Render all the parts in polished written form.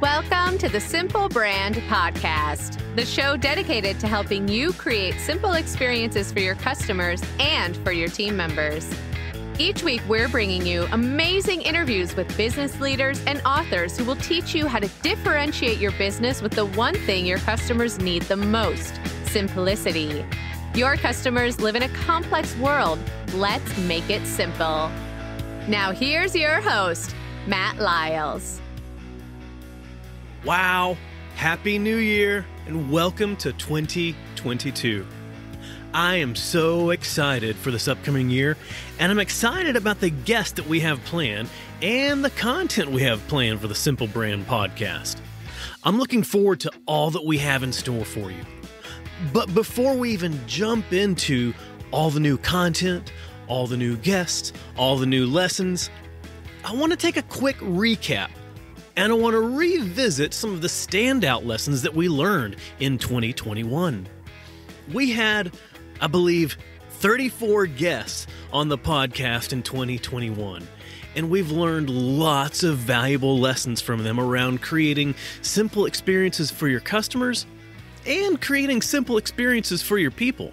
Welcome to the Simple Brand Podcast, the show dedicated to helping you create simple experiences for your customers and for your team members. Each week, we're bringing you amazing interviews with business leaders and authors who will teach you how to differentiate your business with the one thing your customers need the most: simplicity. Your customers live in a complex world. Let's make it simple. Now, here's your host, Matt Lyles. Wow, Happy New Year and welcome to 2022. I am so excited for this upcoming year, and I'm excited about the guests that we have planned and the content we have planned for the Simple Brand Podcast. I'm looking forward to all that we have in store for you. But before we even jump into all the new content, all the new guests, all the new lessons, I want to take a quick recap. And I want to revisit some of the standout lessons that we learned in 2021. We had, I believe, 34 guests on the podcast in 2021. And we've learned lots of valuable lessons from them around creating simple experiences for your customers and creating simple experiences for your people.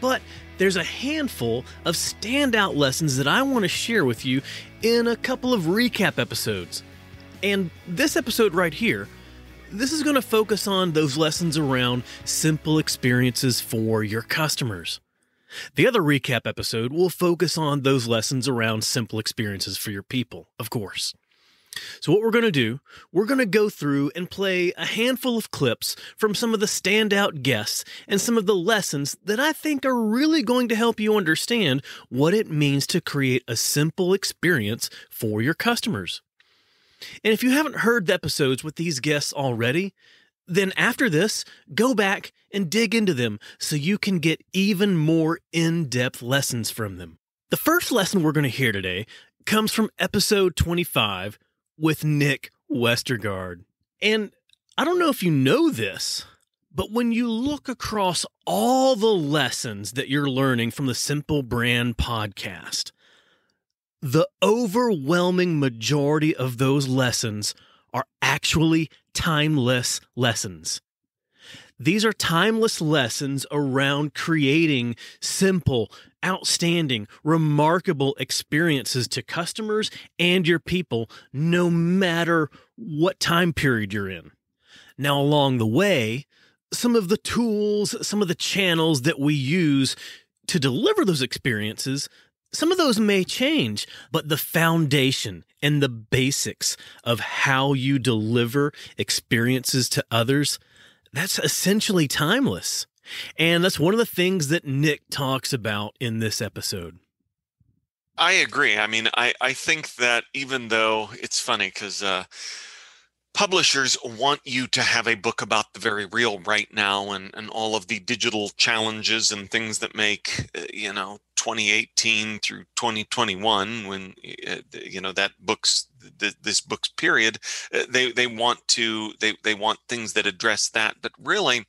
But there's a handful of standout lessons that I want to share with you in a couple of recap episodes. And this episode right here, this is going to focus on those lessons around simple experiences for your customers. The other recap episode will focus on those lessons around simple experiences for your people, of course. So what we're going to do, we're going to go through and play a handful of clips from some of the standout guests and some of the lessons that I think are really going to help you understand what it means to create a simple experience for your customers. And if you haven't heard the episodes with these guests already, then after this, go back and dig into them so you can get even more in-depth lessons from them. The first lesson we're going to hear today comes from episode 25 with Nick Westergaard. And I don't know if you know this, but when you look across all the lessons that you're learning from the Simple Brand Podcast, the overwhelming majority of those lessons are actually timeless lessons. These are timeless lessons around creating simple, outstanding, remarkable experiences to customers and your people, no matter what time period you're in. Now, along the way, some of the tools, some of the channels that we use to deliver those experiences, some of those may change, but the foundation and the basics of how you deliver experiences to others, that's essentially timeless. And that's one of the things that Nick talks about in this episode. I agree. I mean, I think that even though it's funny because publishers want you to have a book about the very real right now and all of the digital challenges and things that make, 2018 through 2021, when, this book's period, they want things that address that. But really,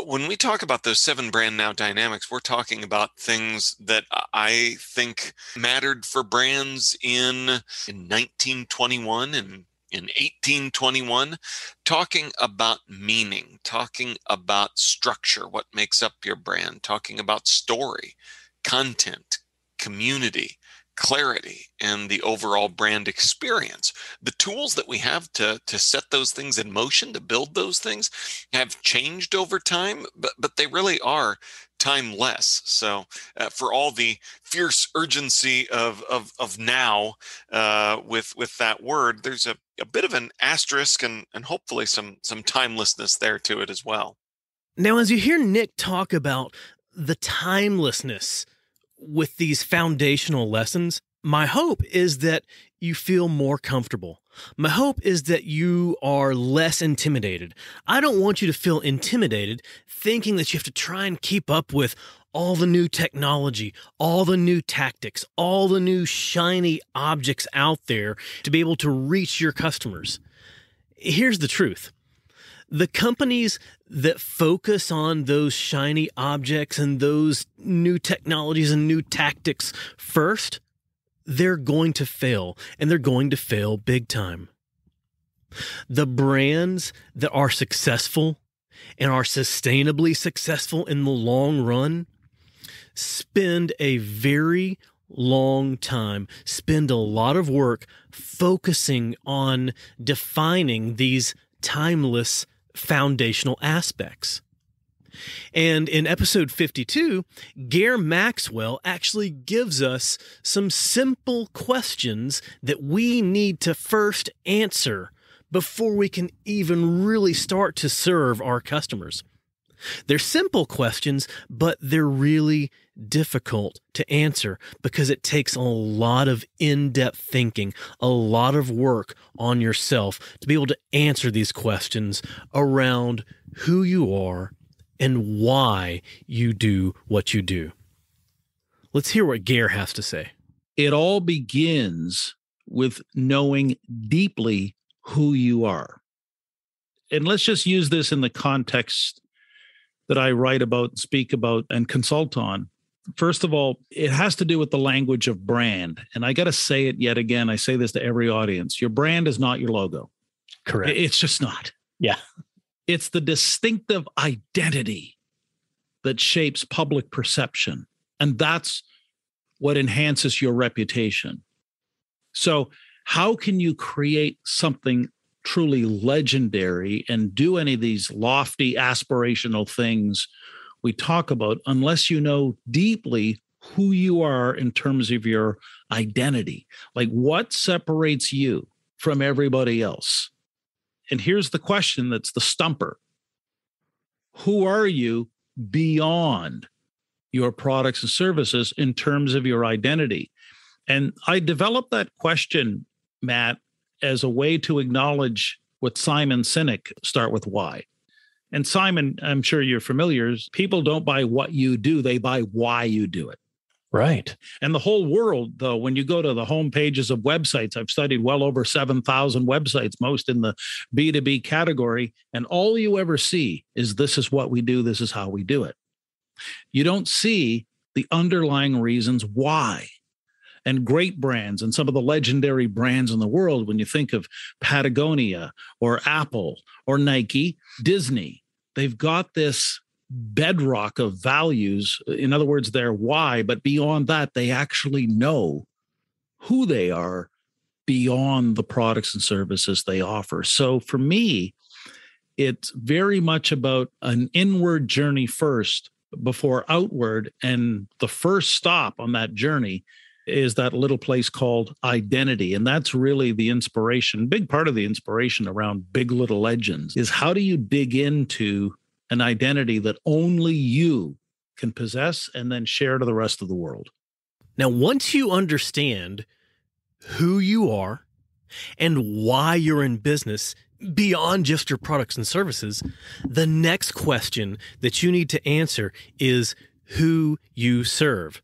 when we talk about those 7 Brand Now dynamics, we're talking about things that I think mattered for brands in 1921 and in 1821, talking about meaning, talking about structure, what makes up your brand, talking about story, content, community, clarity, and the overall brand experience. The tools that we have to set those things in motion, to build those things, have changed over time, but they really are timeless. So for all the fierce urgency of now with that word, there's a bit of an asterisk and hopefully some timelessness there to it as well. Now, as you hear Nick talk about the timelessness with these foundational lessons, my hope is that you feel more comfortable. My hope is that you are less intimidated. I don't want you to feel intimidated thinking that you have to try and keep up with all the new technology, all the new tactics, all the new shiny objects out there to be able to reach your customers. Here's the truth. The companies that focus on those shiny objects and those new technologies and new tactics first, they're going to fail, and they're going to fail big time. The brands that are successful and are sustainably successful in the long run spend a very long time, spend a lot of work focusing on defining these timeless foundational aspects. And in episode 52, Gare Maxwell actually gives us some simple questions that we need to first answer before we can even really start to serve our customers. They're simple questions, but they're really difficult to answer because it takes a lot of in-depth thinking, a lot of work on yourself to be able to answer these questions around who you are and why you do what you do. Let's hear what Gare has to say. It all begins with knowing deeply who you are. And let's just use this in the context that I write about, speak about, and consult on. First of all, it has to do with the language of brand. And I got to say it yet again. I say this to every audience. Your brand is not your logo. Correct. It's just not. Yeah. It's the distinctive identity that shapes public perception. And that's what enhances your reputation. So how can you create something truly legendary and do any of these lofty aspirational things we talk about unless you know deeply who you are in terms of your identity? Like, what separates you from everybody else? And here's the question that's the stumper. Who are you beyond your products and services in terms of your identity? And I developed that question, Matt, as a way to acknowledge what Simon Sinek, Start With Why. And Simon, I'm sure you're familiar, people don't buy what you do, they buy why you do it. Right. And the whole world, though, when you go to the home pages of websites, I've studied well over 7,000 websites, most in the B2B category, and all you ever see is this is what we do, this is how we do it. You don't see the underlying reasons why. And great brands and some of the legendary brands in the world, when you think of Patagonia or Apple or Nike, Disney, they've got this bedrock of values. In other words, their why, but beyond that, they actually know who they are beyond the products and services they offer. So for me, it's very much about an inward journey first before outward. And the first stop on that journey is that little place called identity. And that's really the inspiration. Big part of the inspiration around Big Little Legends is how do you dig into an identity that only you can possess and then share to the rest of the world. Now, once you understand who you are and why you're in business beyond just your products and services, the next question that you need to answer is who you serve.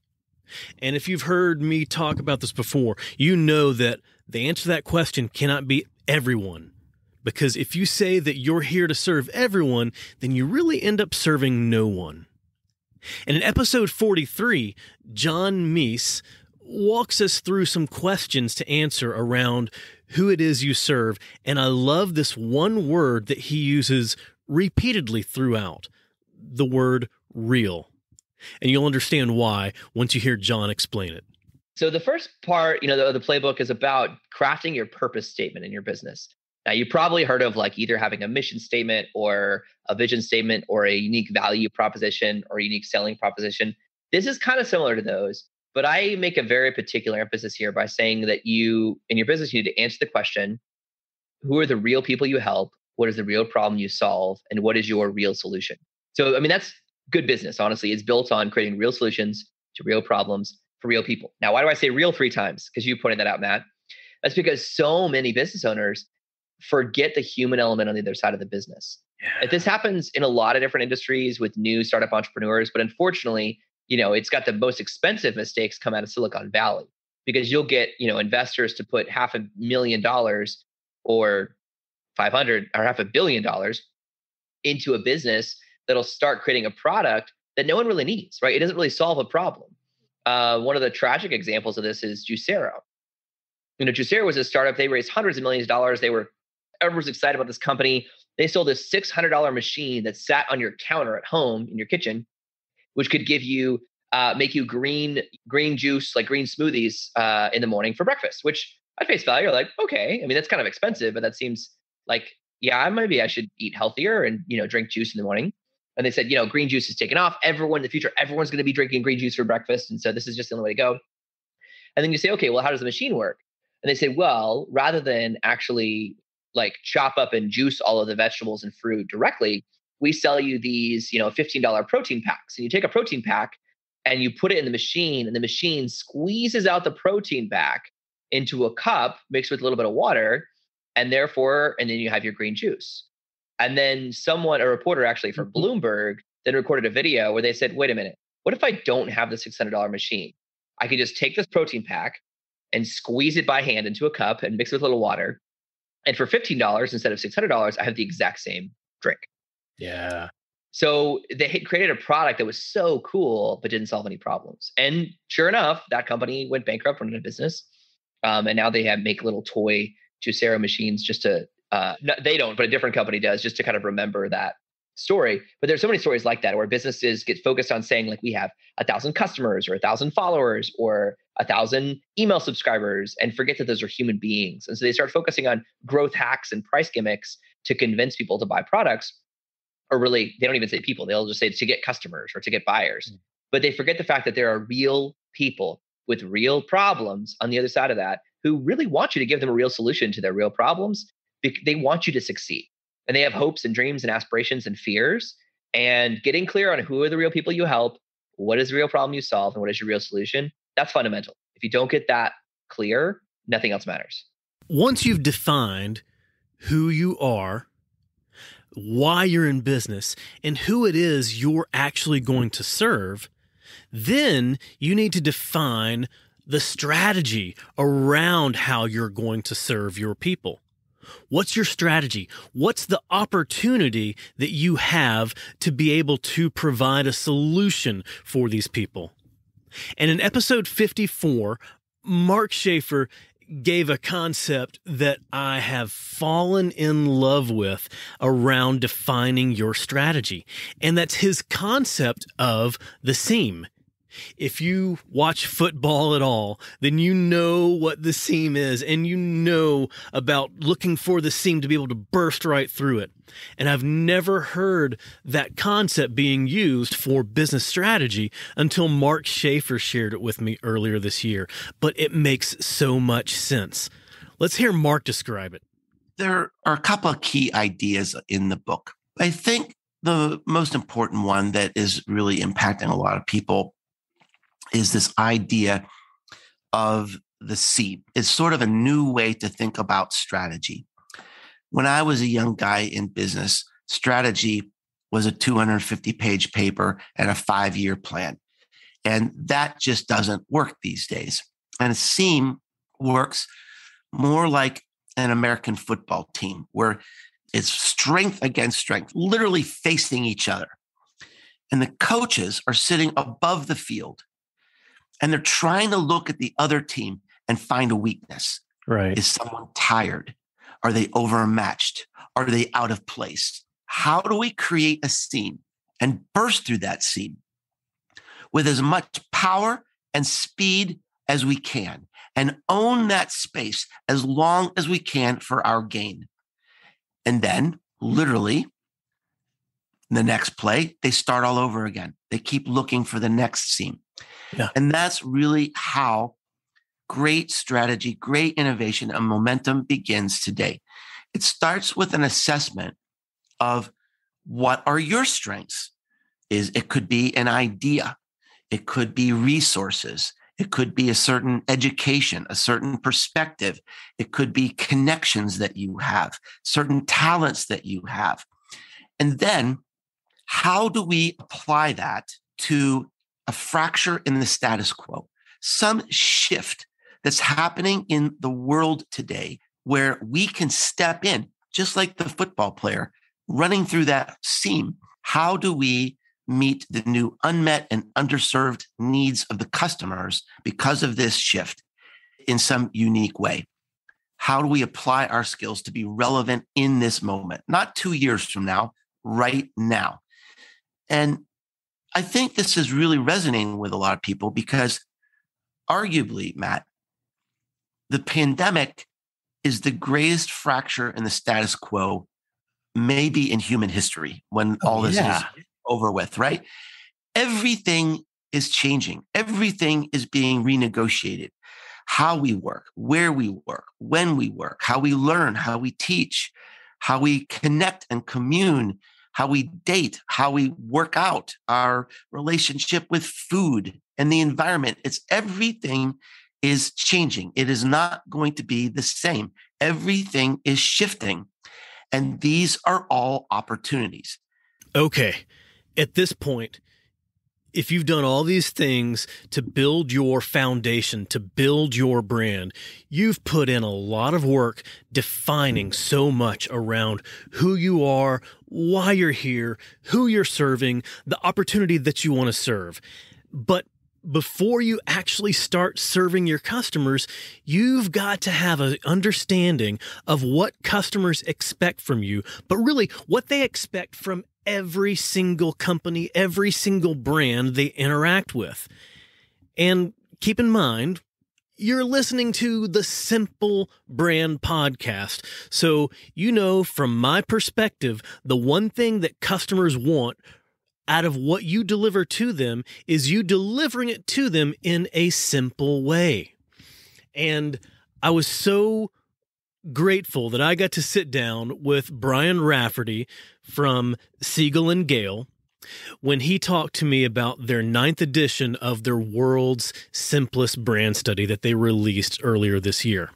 And if you've heard me talk about this before, you know that the answer to that question cannot be everyone. Because if you say that you're here to serve everyone, then you really end up serving no one. And in episode 43, John Meese walks us through some questions to answer around who it is you serve. And I love this one word that he uses repeatedly throughout, the word real. And you'll understand why once you hear John explain it. So the first part, the playbook is about crafting your purpose statement in your business. Now, you probably heard of like either having a mission statement or a vision statement or a unique value proposition or unique selling proposition. This is kind of similar to those, but I make a very particular emphasis here by saying that you, in your business, you need to answer the question, who are the real people you help? What is the real problem you solve? And what is your real solution? So, that's good business, honestly. It's built on creating real solutions to real problems for real people. Now, why do I say real 3 times? Because you pointed that out, Matt. That's because so many business owners forget the human element on the other side of the business. Yeah. This happens in a lot of different industries with new startup entrepreneurs, but unfortunately, it's got the most expensive mistakes come out of Silicon Valley because you'll get, investors to put $500,000 or 500 or $500 million into a business that'll start creating a product that no one really needs, right? It doesn't really solve a problem. One of the tragic examples of this is Juicero. Juicero was a startup. They raised hundreds of millions of dollars. They were everyone's excited about this company. They sold this $600 machine that sat on your counter at home in your kitchen, which could give you, make you green juice, like green smoothies in the morning for breakfast, which at face value, you're like, okay, I mean, that's kind of expensive, but that seems like, yeah, maybe I should eat healthier and, drink juice in the morning. And they said, green juice is taken off. Everyone in the future, everyone's going to be drinking green juice for breakfast. And so this is just the only way to go. And then you say, okay, well, how does the machine work? And they say, well, rather than actually like chop up and juice all of the vegetables and fruit directly, we sell you these, $15 protein packs. And you take a protein pack and you put it in the machine, and the machine squeezes out the protein pack into a cup mixed with a little bit of water. And then you have your green juice. And then a reporter actually for Bloomberg, then recorded a video where they said, wait a minute, what if I don't have the $600 machine? I could just take this protein pack and squeeze it by hand into a cup and mix it with a little water. And for $15 instead of $600, I have the exact same drink. Yeah. So they had created a product that was so cool, but didn't solve any problems. And sure enough, that company went bankrupt, went into business. And now they make little toy Juicero machines just to, they don't, but a different company does, just to kind of remember that story. But there's so many stories like that where businesses get focused on saying, like, we have 1,000 customers or 1,000 followers or 1,000 email subscribers, and forget that those are human beings. And so they start focusing on growth hacks and price gimmicks to convince people to buy products. Or really, they don't even say people, they'll just say to get customers or to get buyers. But they forget the fact that there are real people with real problems on the other side of that who really want you to give them a real solution to their real problems. They want you to succeed. And they have hopes and dreams and aspirations and fears. And getting clear on who are the real people you help, what is the real problem you solve, and what is your real solution, that's fundamental. If you don't get that clear, nothing else matters. Once you've defined who you are, why you're in business, and who it is you're actually going to serve, then you need to define the strategy around how you're going to serve your people. What's your strategy? What's the opportunity that you have to be able to provide a solution for these people? And in episode 54, Mark Schaefer gave a concept that I have fallen in love with around defining your strategy. And that's his concept of the seam. If you watch football at all, then you know what the seam is, and you know about looking for the seam to be able to burst right through it. And I've never heard that concept being used for business strategy until Mark Schaefer shared it with me earlier this year. But it makes so much sense. Let's hear Mark describe it. There are a couple of key ideas in the book. I think the most important one that is really impacting a lot of people is this idea of the seam. It's sort of a new way to think about strategy. When I was a young guy in business, strategy was a 250-page paper and a 5-year plan. And that just doesn't work these days. And a seam works more like an American football team, where it's strength against strength, literally facing each other. And the coaches are sitting above the field, and they're trying to look at the other team and find a weakness. Right. Is someone tired? Are they overmatched? Are they out of place? How do we create a seam and burst through that seam with as much power and speed as we can, and own that space as long as we can for our gain? And then literally the next play, they start all over again. They keep looking for the next seam. Yeah. And that's really how great strategy, great innovation, and momentum begins today. It starts with an assessment of what are your strengths. It could be an idea. It could be resources. It could be a certain education, a certain perspective. It could be connections that you have, certain talents that you have. And then how do we apply that to a fracture in the status quo, some shift that's happening in the world today where we can step in, just like the football player running through that seam? How do we meet the new unmet and underserved needs of the customers because of this shift in some unique way? how do we apply our skills to be relevant in this moment, not 2 years from now, right now? And I think this is really resonating with a lot of people because arguably, Matt, the pandemic is the greatest fracture in the status quo, maybe in human history, when all this is over with, right? Everything is changing. Everything is being renegotiated. How we work, where we work, when we work, how we learn, how we teach, how we connect and commune, how we date, how we work out, our relationship with food and the environment. It's everything is changing. It is not going to be the same. Everything is shifting. And these are all opportunities. Okay. At this point, if you've done all these things to build your foundation, to build your brand, you've put in a lot of work defining so much around who you are, why you're here, who you're serving, the opportunity that you want to serve. But before you actually start serving your customers, you've got to have an understanding of what customers expect from you, but really what they expect from every single company, every single brand they interact with. And keep in mind, you're listening to the Simple Brand Podcast. So, from my perspective, the one thing that customers want out of what you deliver to them is you delivering it to them in a simple way. And I was so grateful that I got to sit down with Brian Rafferty from Siegel and Gale when he talked to me about their 9th edition of their World's Simplest Brand Study that they released earlier this year.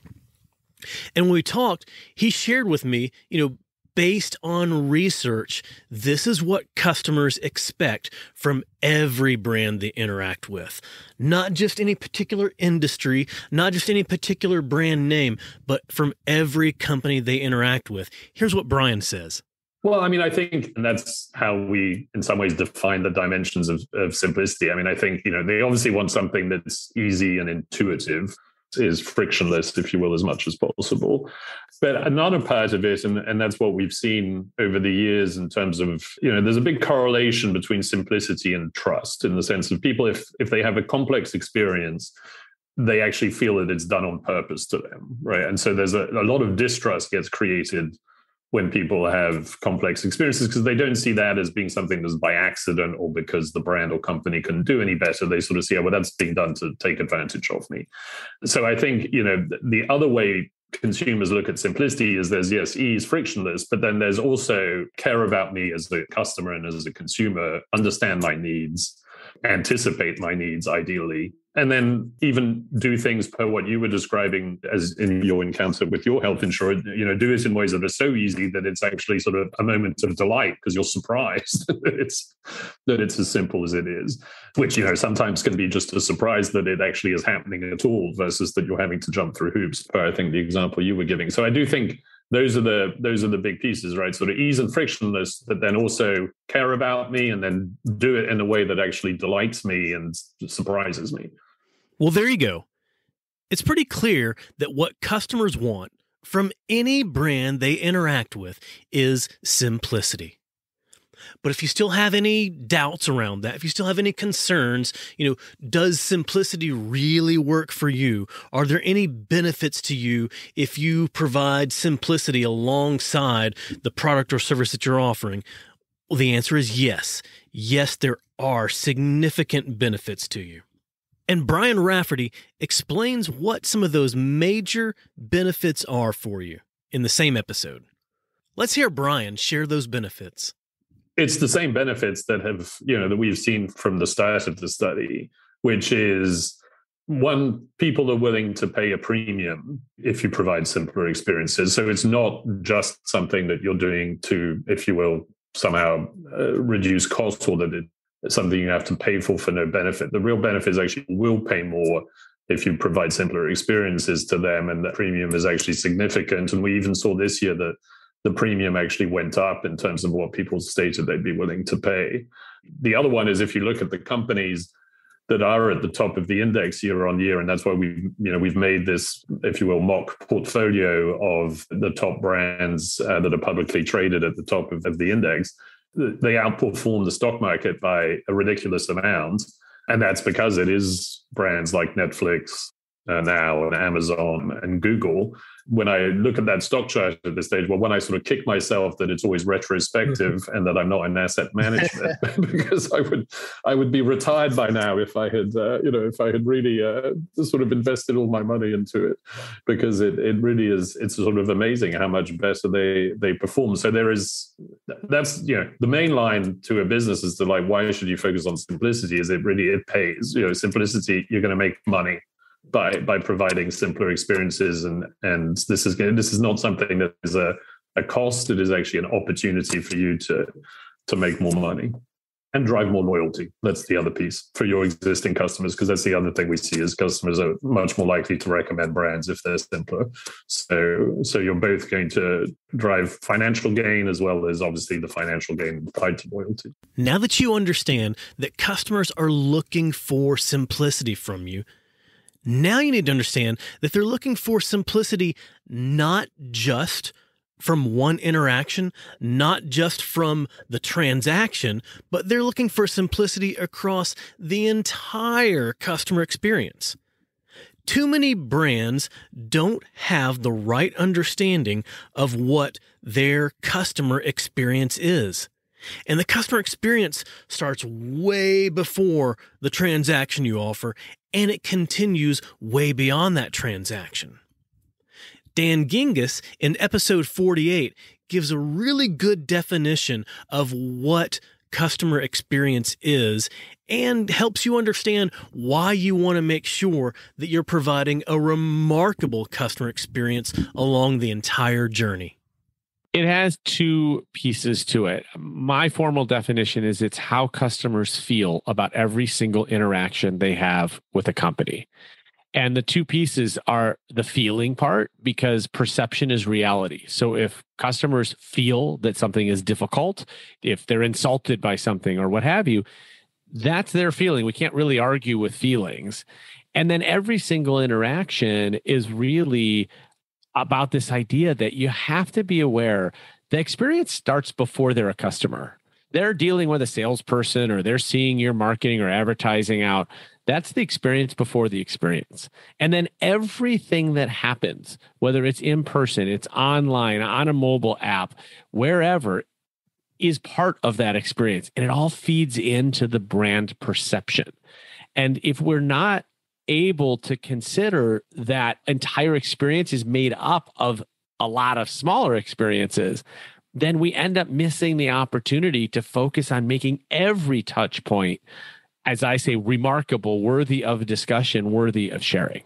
And when we talked, he shared with me, based on research, this is what customers expect from every brand they interact with. Not just any particular industry, not just any particular brand name, but from every company they interact with. Here's what Brian says. Well, I think, and that's how we, in some ways, define the dimensions of simplicity. I think, they obviously want something that's easy and intuitive, is frictionless, if you will, as much as possible. But another part of it, and that's what we've seen over the years in terms of, there's a big correlation between simplicity and trust, in the sense of people, if they have a complex experience, they actually feel that it's done on purpose to them, right? And so there's a lot of distrust gets created when people have complex experiences because they don't see that as being something that's by accident or because the brand or company can do any better. They sort of see, that's being done to take advantage of me. So I think, the other way consumers look at simplicity is there's, yes, ease, frictionless, but then there's also care about me as a customer and as a consumer, understand my needs, anticipate my needs ideally, and then even do things per what you were describing as in your encounter with your health insurer, do it in ways that are so easy that it's actually sort of a moment of delight because you're surprised that it's as simple as it is, which, sometimes can be just a surprise that it actually is happening at all versus that you're having to jump through hoops, per, I think, the example you were giving. So I do think those are the big pieces, right? Sort of ease and frictionless, but then also care about me and then do it in a way that actually delights me and surprises me. Well, there you go. It's pretty clear that what customers want from any brand they interact with is simplicity. But if you still have any doubts around that, if you still have any concerns, does simplicity really work for you? Are there any benefits to you if you provide simplicity alongside the product or service that you're offering? Well, the answer is yes. Yes, there are significant benefits to you. And Brian Rafferty explains what some of those major benefits are for you in the same episode. Let's hear Brian share those benefits. It's the same benefits that that we've seen from the start of the study, which is, one, people are willing to pay a premium if you provide simpler experiences. So it's not just something that you're doing to, if you will, somehow reduce costs, or that it's something you have to pay for no benefit. The real benefit is actually you will pay more if you provide simpler experiences to them, and the premium is actually significant. And we even saw this year that the premium actually went up in terms of what people stated they'd be willing to pay. The other one is, if you look at the companies that are at the top of the index year on year. And that's why we've made this, if you will, mock portfolio of the top brands that are publicly traded at the top of the index. They outperform the stock market by a ridiculous amount. And that's because it is brands like Netflix, Now, and Amazon and Google. When I look at that stock chart at this stage, well, when I sort of kick myself that it's always retrospective and that I'm not in asset management, because I would be retired by now if I had really sort of invested all my money into it, because it really is. It's sort of amazing how much better they perform. So that's the main line to a business is to like, why should you focus on simplicity? Is it pays? Simplicity, you're going to make money by providing simpler experiences, and this is not something that is a cost. It is actually an opportunity for you to make more money and drive more loyalty. That's the other piece for your existing customers, because that's the other thing we see is customers are much more likely to recommend brands if they're simpler. So you're both going to drive financial gain as well as obviously the financial gain tied to loyalty. Now that you understand that customers are looking for simplicity from you, now you need to understand that they're looking for simplicity not just from one interaction, not just from the transaction, but they're looking for simplicity across the entire customer experience. Too many brands don't have the right understanding of what their customer experience is. And the customer experience starts way before the transaction you offer, and it continues way beyond that transaction. Dan Gingiss in episode 48 gives a really good definition of what customer experience is and helps you understand why you want to make sure that you're providing a remarkable customer experience along the entire journey. It has two pieces to it. My formal definition is it's how customers feel about every single interaction they have with a company. And the two pieces are the feeling part, because perception is reality. So if customers feel that something is difficult, if they're insulted by something or what have you, that's their feeling. We can't really argue with feelings. And then every single interaction is really about this idea that you have to be aware the experience starts before they're a customer. They're dealing with a salesperson or they're seeing your marketing or advertising out. That's the experience before the experience. And then everything that happens, whether it's in person, it's online, on a mobile app, wherever, is part of that experience. And it all feeds into the brand perception. And if we're not able to consider that entire experience is made up of a lot of smaller experiences, then we end up missing the opportunity to focus on making every touch point, as I say, remarkable, worthy of discussion, worthy of sharing.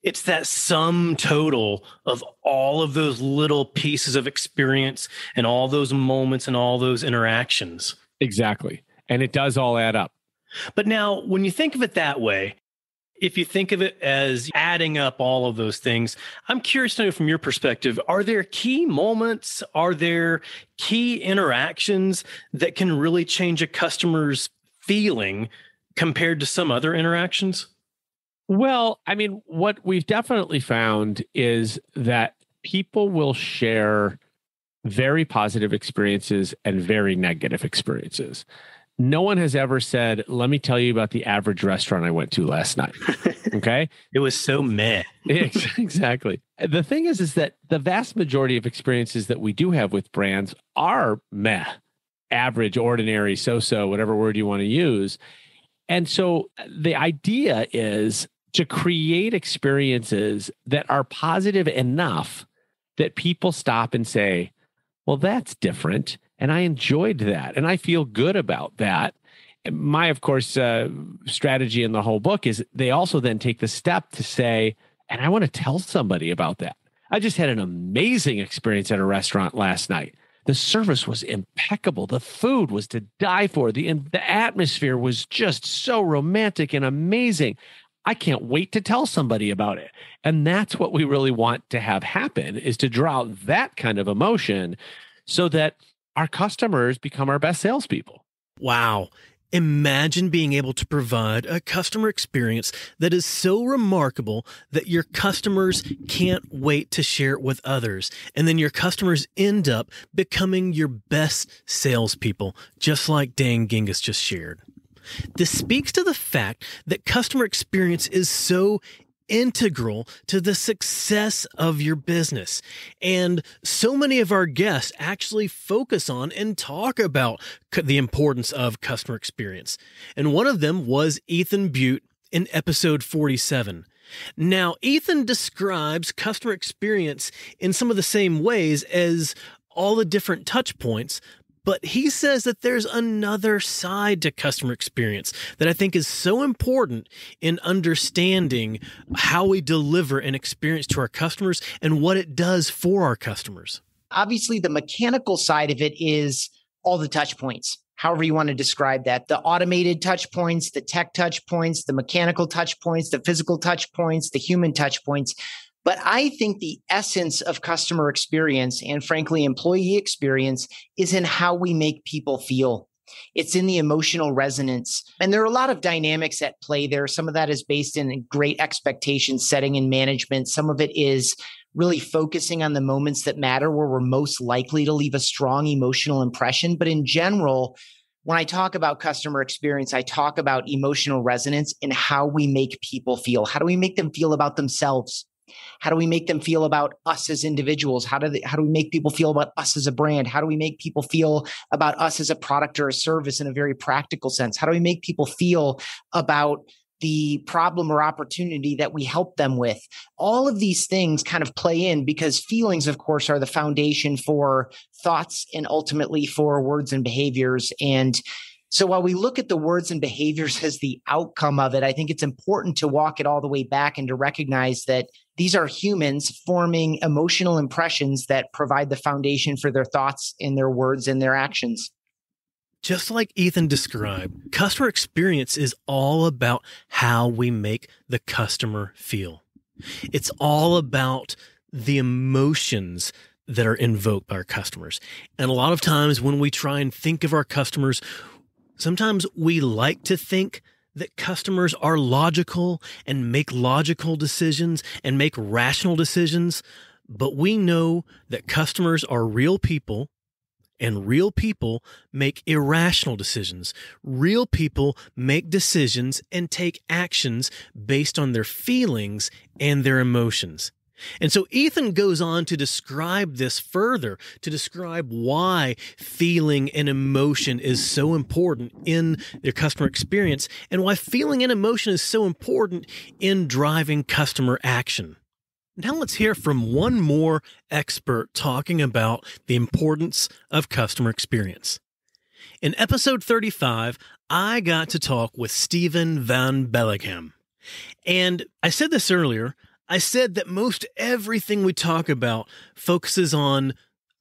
It's that sum total of all of those little pieces of experience and all those moments and all those interactions. Exactly. And it does all add up. But now, when you think of it that way, if you think of it as adding up all of those things, I'm curious to know from your perspective, are there key moments? Are there key interactions that can really change a customer's feeling compared to some other interactions? Well, I mean, what we've definitely found is that people will share very positive experiences and very negative experiences. No one has ever said, let me tell you about the average restaurant I went to last night. Okay. It was so meh. Exactly. The thing is that the vast majority of experiences that we do have with brands are meh, average, ordinary, so-so, whatever word you want to use. And so the idea is to create experiences that are positive enough that people stop and say, well, that's different. And I enjoyed that. And I feel good about that. My, of course, strategy in the whole book is they also then take the step to say, and I want to tell somebody about that. I just had an amazing experience at a restaurant last night. The service was impeccable. The food was to die for. The atmosphere was just so romantic and amazing. I can't wait to tell somebody about it. And that's what we really want to have happen, is to draw out that kind of emotion so that our customers become our best salespeople. Wow. Imagine being able to provide a customer experience that is so remarkable that your customers can't wait to share it with others. And then your customers end up becoming your best salespeople, just like Dan Genghis just shared. This speaks to the fact that customer experience is so integral to the success of your business. And so many of our guests actually focus on and talk about the importance of customer experience. And one of them was Ethan Butte in episode 47. Now, Ethan describes customer experience in some of the same ways as all the different touch points, but he says that there's another side to customer experience that I think is so important in understanding how we deliver an experience to our customers and what it does for our customers. Obviously, the mechanical side of it is all the touch points, however you want to describe that. The automated touch points, the tech touch points, the mechanical touch points, the physical touch points, the human touch points. But I think the essence of customer experience and frankly, employee experience is in how we make people feel. It's in the emotional resonance. And there are a lot of dynamics at play there. Some of that is based in great expectation setting and management. Some of it is really focusing on the moments that matter where we're most likely to leave a strong emotional impression. But in general, when I talk about customer experience, I talk about emotional resonance and how we make people feel. How do we make them feel about themselves? How do we make them feel about us as individuals? How do we make people feel about us as a brand? How do we make people feel about us as a product or a service in a very practical sense? How do we make people feel about the problem or opportunity that we help them with? All of these things kind of play in because feelings, of course, are the foundation for thoughts and ultimately for words and behaviors. And so while we look at the words and behaviors as the outcome of it, I think it's important to walk it all the way back and to recognize that these are humans forming emotional impressions that provide the foundation for their thoughts and their words and their actions. Just like Ethan described, customer experience is all about how we make the customer feel. It's all about the emotions that are invoked by our customers. And a lot of times when we try and think of our customers, sometimes we like to think that customers are logical and make logical decisions and make rational decisions, but we know that customers are real people and real people make irrational decisions. Real people make decisions and take actions based on their feelings and their emotions. And so Ethan goes on to describe this further, to describe why feeling and emotion is so important in their customer experience and why feeling and emotion is so important in driving customer action. Now let's hear from one more expert talking about the importance of customer experience. In episode 35, I got to talk with Steven Van Belleghem. And I said this earlier, I said that most everything we talk about focuses on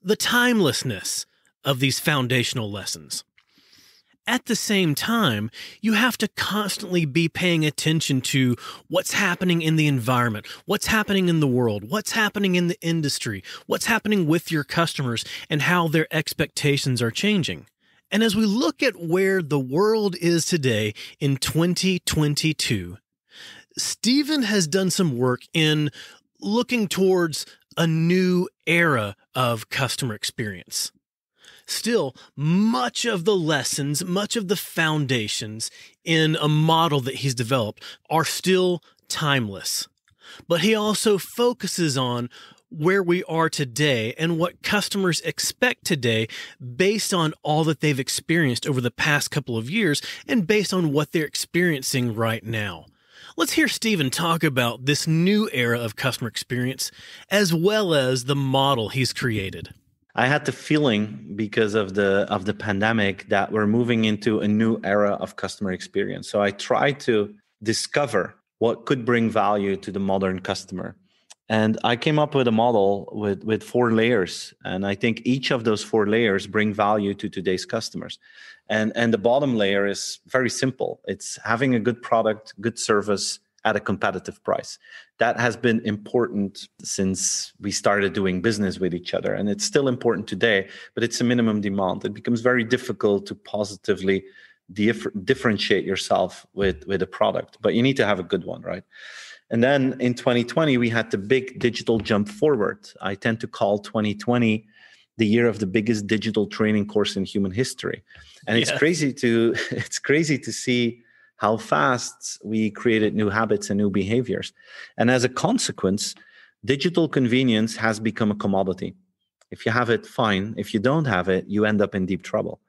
the timelessness of these foundational lessons. At the same time, you have to constantly be paying attention to what's happening in the environment, what's happening in the world, what's happening in the industry, what's happening with your customers, and how their expectations are changing. And as we look at where the world is today in 2022, Steven has done some work in looking towards a new era of customer experience. Still, much of the lessons, much of the foundations in a model that he's developed are still timeless. But he also focuses on where we are today and what customers expect today based on all that they've experienced over the past couple of years and based on what they're experiencing right now. Let's hear Steven talk about this new era of customer experience, as well as the model he's created. I had the feeling because of the pandemic that we're moving into a new era of customer experience. So I tried to discover what could bring value to the modern customer. And I came up with a model with 4 layers. And I think each of those 4 layers bring value to today's customers. And the bottom layer is very simple. It's having a good product, good service at a competitive price. That has been important since we started doing business with each other. And it's still important today, but it's a minimum demand. It becomes very difficult to positively differentiate yourself with a product, but you need to have a good one, right? And then in 2020, we had the big digital jump forward. I tend to call 2020 the year of the biggest digital training course in human history. And it's crazy to see how fast we created new habits and new behaviors. And as a consequence, digital convenience has become a commodity. If you have it, fine. If you don't have it, you end up in deep trouble.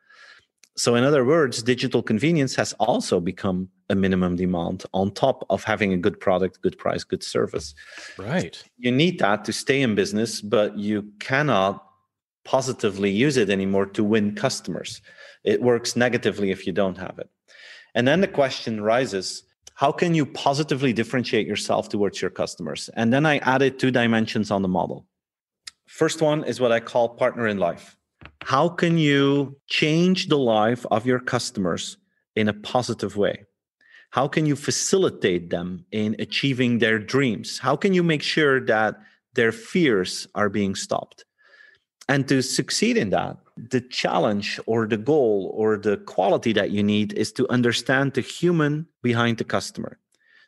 So in other words, digital convenience has also become a minimum demand on top of having a good product, good price, good service. Right. You need that to stay in business, but you cannot positively use it anymore to win customers. It works negatively if you don't have it. And then the question rises, how can you positively differentiate yourself towards your customers? And then I added 2 dimensions on the model. First one is what I call partner in life. How can you change the life of your customers in a positive way? How can you facilitate them in achieving their dreams? How can you make sure that their fears are being stopped? And to succeed in that, the challenge or the goal or the quality that you need is to understand the human behind the customer.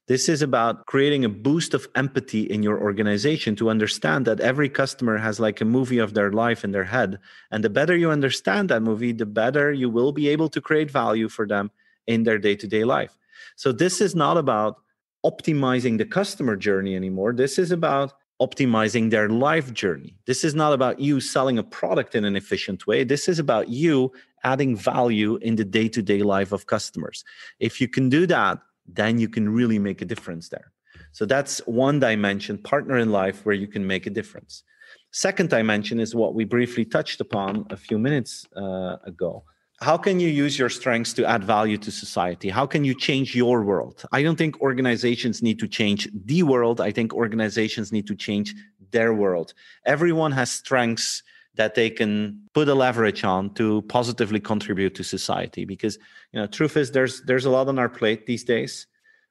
This is about creating a boost of empathy in your organization to understand that every customer has like a movie of their life in their head. And the better you understand that movie, the better you will be able to create value for them in their day-to-day life. So this is not about optimizing the customer journey anymore. This is about optimizing their life journey. This is not about you selling a product in an efficient way. This is about you adding value in the day-to-day life of customers. If you can do that, then you can really make a difference there. So that's one dimension, partner in life, where you can make a difference. Second dimension is what we briefly touched upon a few minutes ago. How can you use your strengths to add value to society? How can you change your world? I don't think organizations need to change the world. I think organizations need to change their world. Everyone has strengths that they can put a leverage on to positively contribute to society. Because, truth is, there's a lot on our plate these days.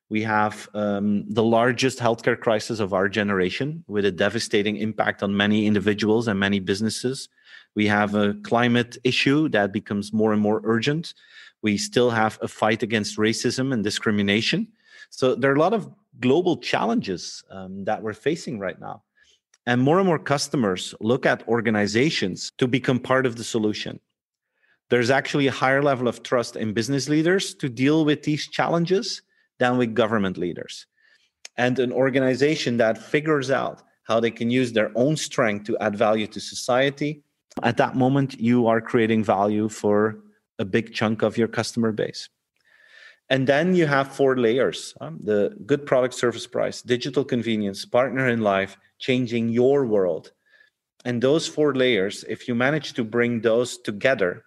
We have the largest healthcare crisis of our generation, with a devastating impact on many individuals and many businesses. We have a climate issue that becomes more and more urgent. We still have a fight against racism and discrimination. So there are a lot of global challenges that we're facing right now. And more customers look at organizations to become part of the solution. There's actually a higher level of trust in business leaders to deal with these challenges than with government leaders. And an organization that figures out how they can use their own strength to add value to society, at that moment, you are creating value for a big chunk of your customer base. And then you have 4 layers, the good product, service, price, digital convenience, partner in life, changing your world. And those 4 layers, if you manage to bring those together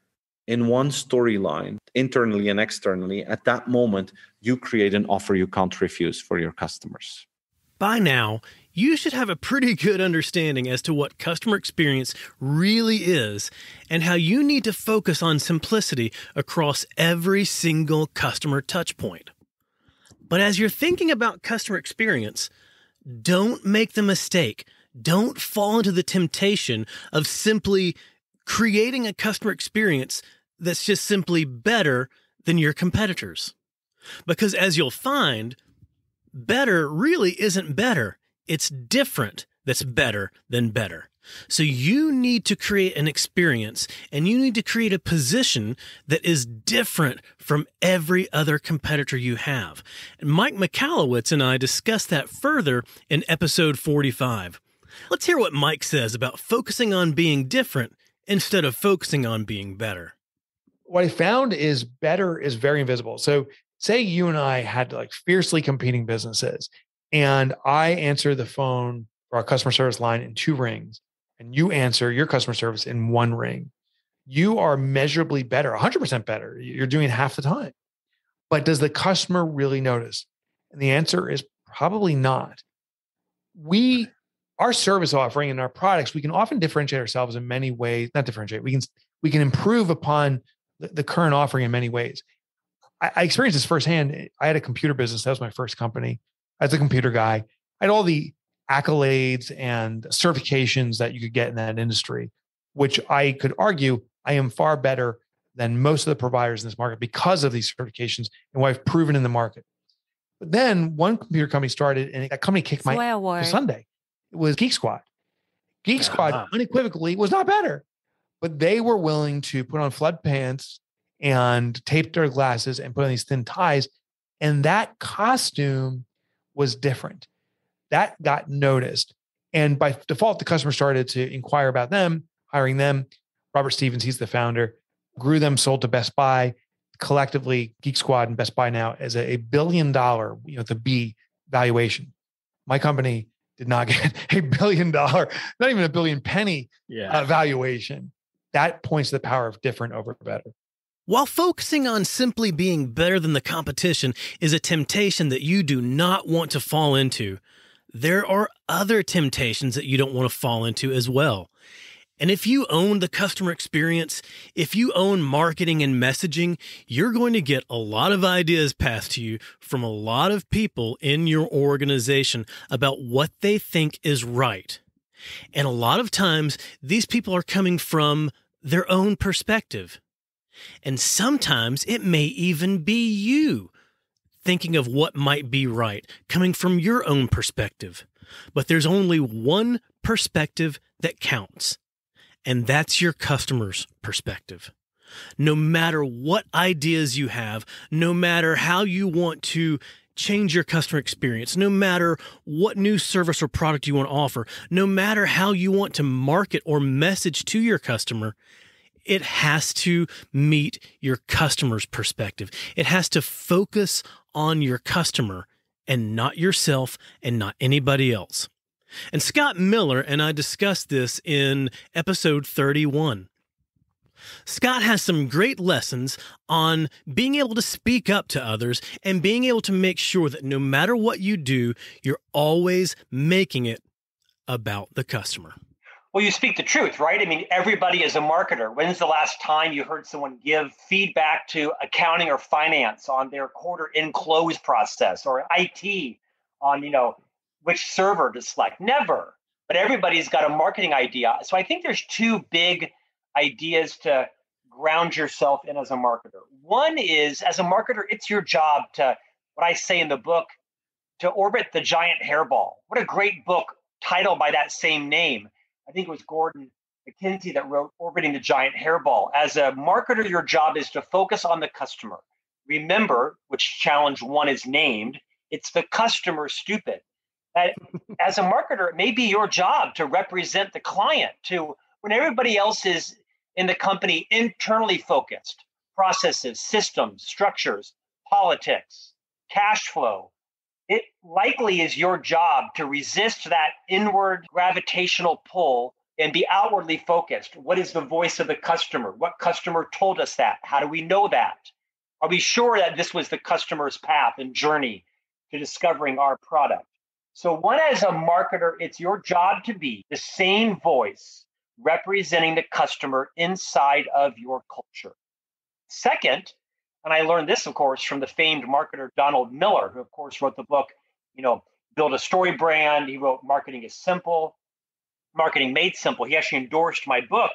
in one storyline, internally and externally, at that moment, you create an offer you can't refuse for your customers. By now, you should have a pretty good understanding as to what customer experience really is and how you need to focus on simplicity across every single customer touchpoint. But as you're thinking about customer experience, don't make the mistake. Don't fall into the temptation of simply creating a customer experience that's just simply better than your competitors. Because as you'll find, better really isn't better. It's different that's better than better. So you need to create an experience and you need to create a position that is different from every other competitor you have. And Mike Michalowicz and I discussed that further in episode 45. Let's hear what Mike says about focusing on being different instead of focusing on being better. What I found is better is very invisible. So say you and I had like fiercely competing businesses, and I answer the phone for our customer service line in 2 rings, and you answer your customer service in 1 ring. You are measurably better, 100% better. You're doing half the time. But does the customer really notice? And the answer is probably not. Our service offering and our products, we can often differentiate ourselves in many ways. Not differentiate. We can improve upon the current offering in many ways. I experienced this firsthand. I had a computer business. That was my first company. As a computer guy, I had all the accolades and certifications that you could get in that industry, which I could argue I am far better than most of the providers in this market because of these certifications and what I've proven in the market. But then one computer company started, and that company kicked my ass Sunday. It was Geek Squad. Geek Squad unequivocally was not better, but they were willing to put on flood pants and tape their glasses and put on these thin ties. And that costume was different. That got noticed. And by default, the customer started to inquire about them, hiring them. Robert Stevens, he's the founder, grew them, sold to Best Buy. Collectively, Geek Squad and Best Buy now is a $1 billion, the B valuation. My company did not get $1 billion, not even a billion penny valuation. That points to the power of different over better. While focusing on simply being better than the competition is a temptation that you do not want to fall into, there are other temptations that you don't want to fall into as well. And if you own the customer experience, if you own marketing and messaging, you're going to get a lot of ideas passed to you from a lot of people in your organization about what they think is right. And a lot of times, these people are coming from their own perspective. And sometimes it may even be you thinking of what might be right, coming from your own perspective. But there's only one perspective that counts, and that's your customer's perspective. No matter what ideas you have, no matter how you want to change your customer experience, no matter what new service or product you want to offer, no matter how you want to market or message to your customer, it has to meet your customer's perspective. It has to focus on your customer and not yourself and not anybody else. And Scott Miller and I discussed this in episode 31. Scott has some great lessons on being able to speak up to others and being able to make sure that no matter what you do, you're always making it about the customer. Well, you speak the truth, right? I mean, everybody is a marketer. When's the last time you heard someone give feedback to accounting or finance on their quarter end close process, or IT on, which server to select? Never. But everybody's got a marketing idea. So I think there's two big ideas to ground yourself in as a marketer. One is, as a marketer, it's your job to, what I say in the book, to orbit the giant hairball. What a great book title by that same name. I think it was Gordon McKenzie that wrote Orbiting the Giant Hairball. As a marketer, your job is to focus on the customer. Remember, which challenge one is named, it's the customer, stupid. As a marketer, it may be your job to represent the client, to when everybody else is in the company internally focused, processes, systems, structures, politics, cash flow. It likely is your job to resist that inward gravitational pull and be outwardly focused. What is the voice of the customer? What customer told us that? How do we know that? Are we sure that this was the customer's path and journey to discovering our product? So one, as a marketer, it's your job to be the same voice representing the customer inside of your culture. Second, and I learned this, of course, from the famed marketer Donald Miller, who, of course, wrote the book, Build a Story Brand. He wrote Marketing is Simple, Marketing Made Simple. He actually endorsed my book.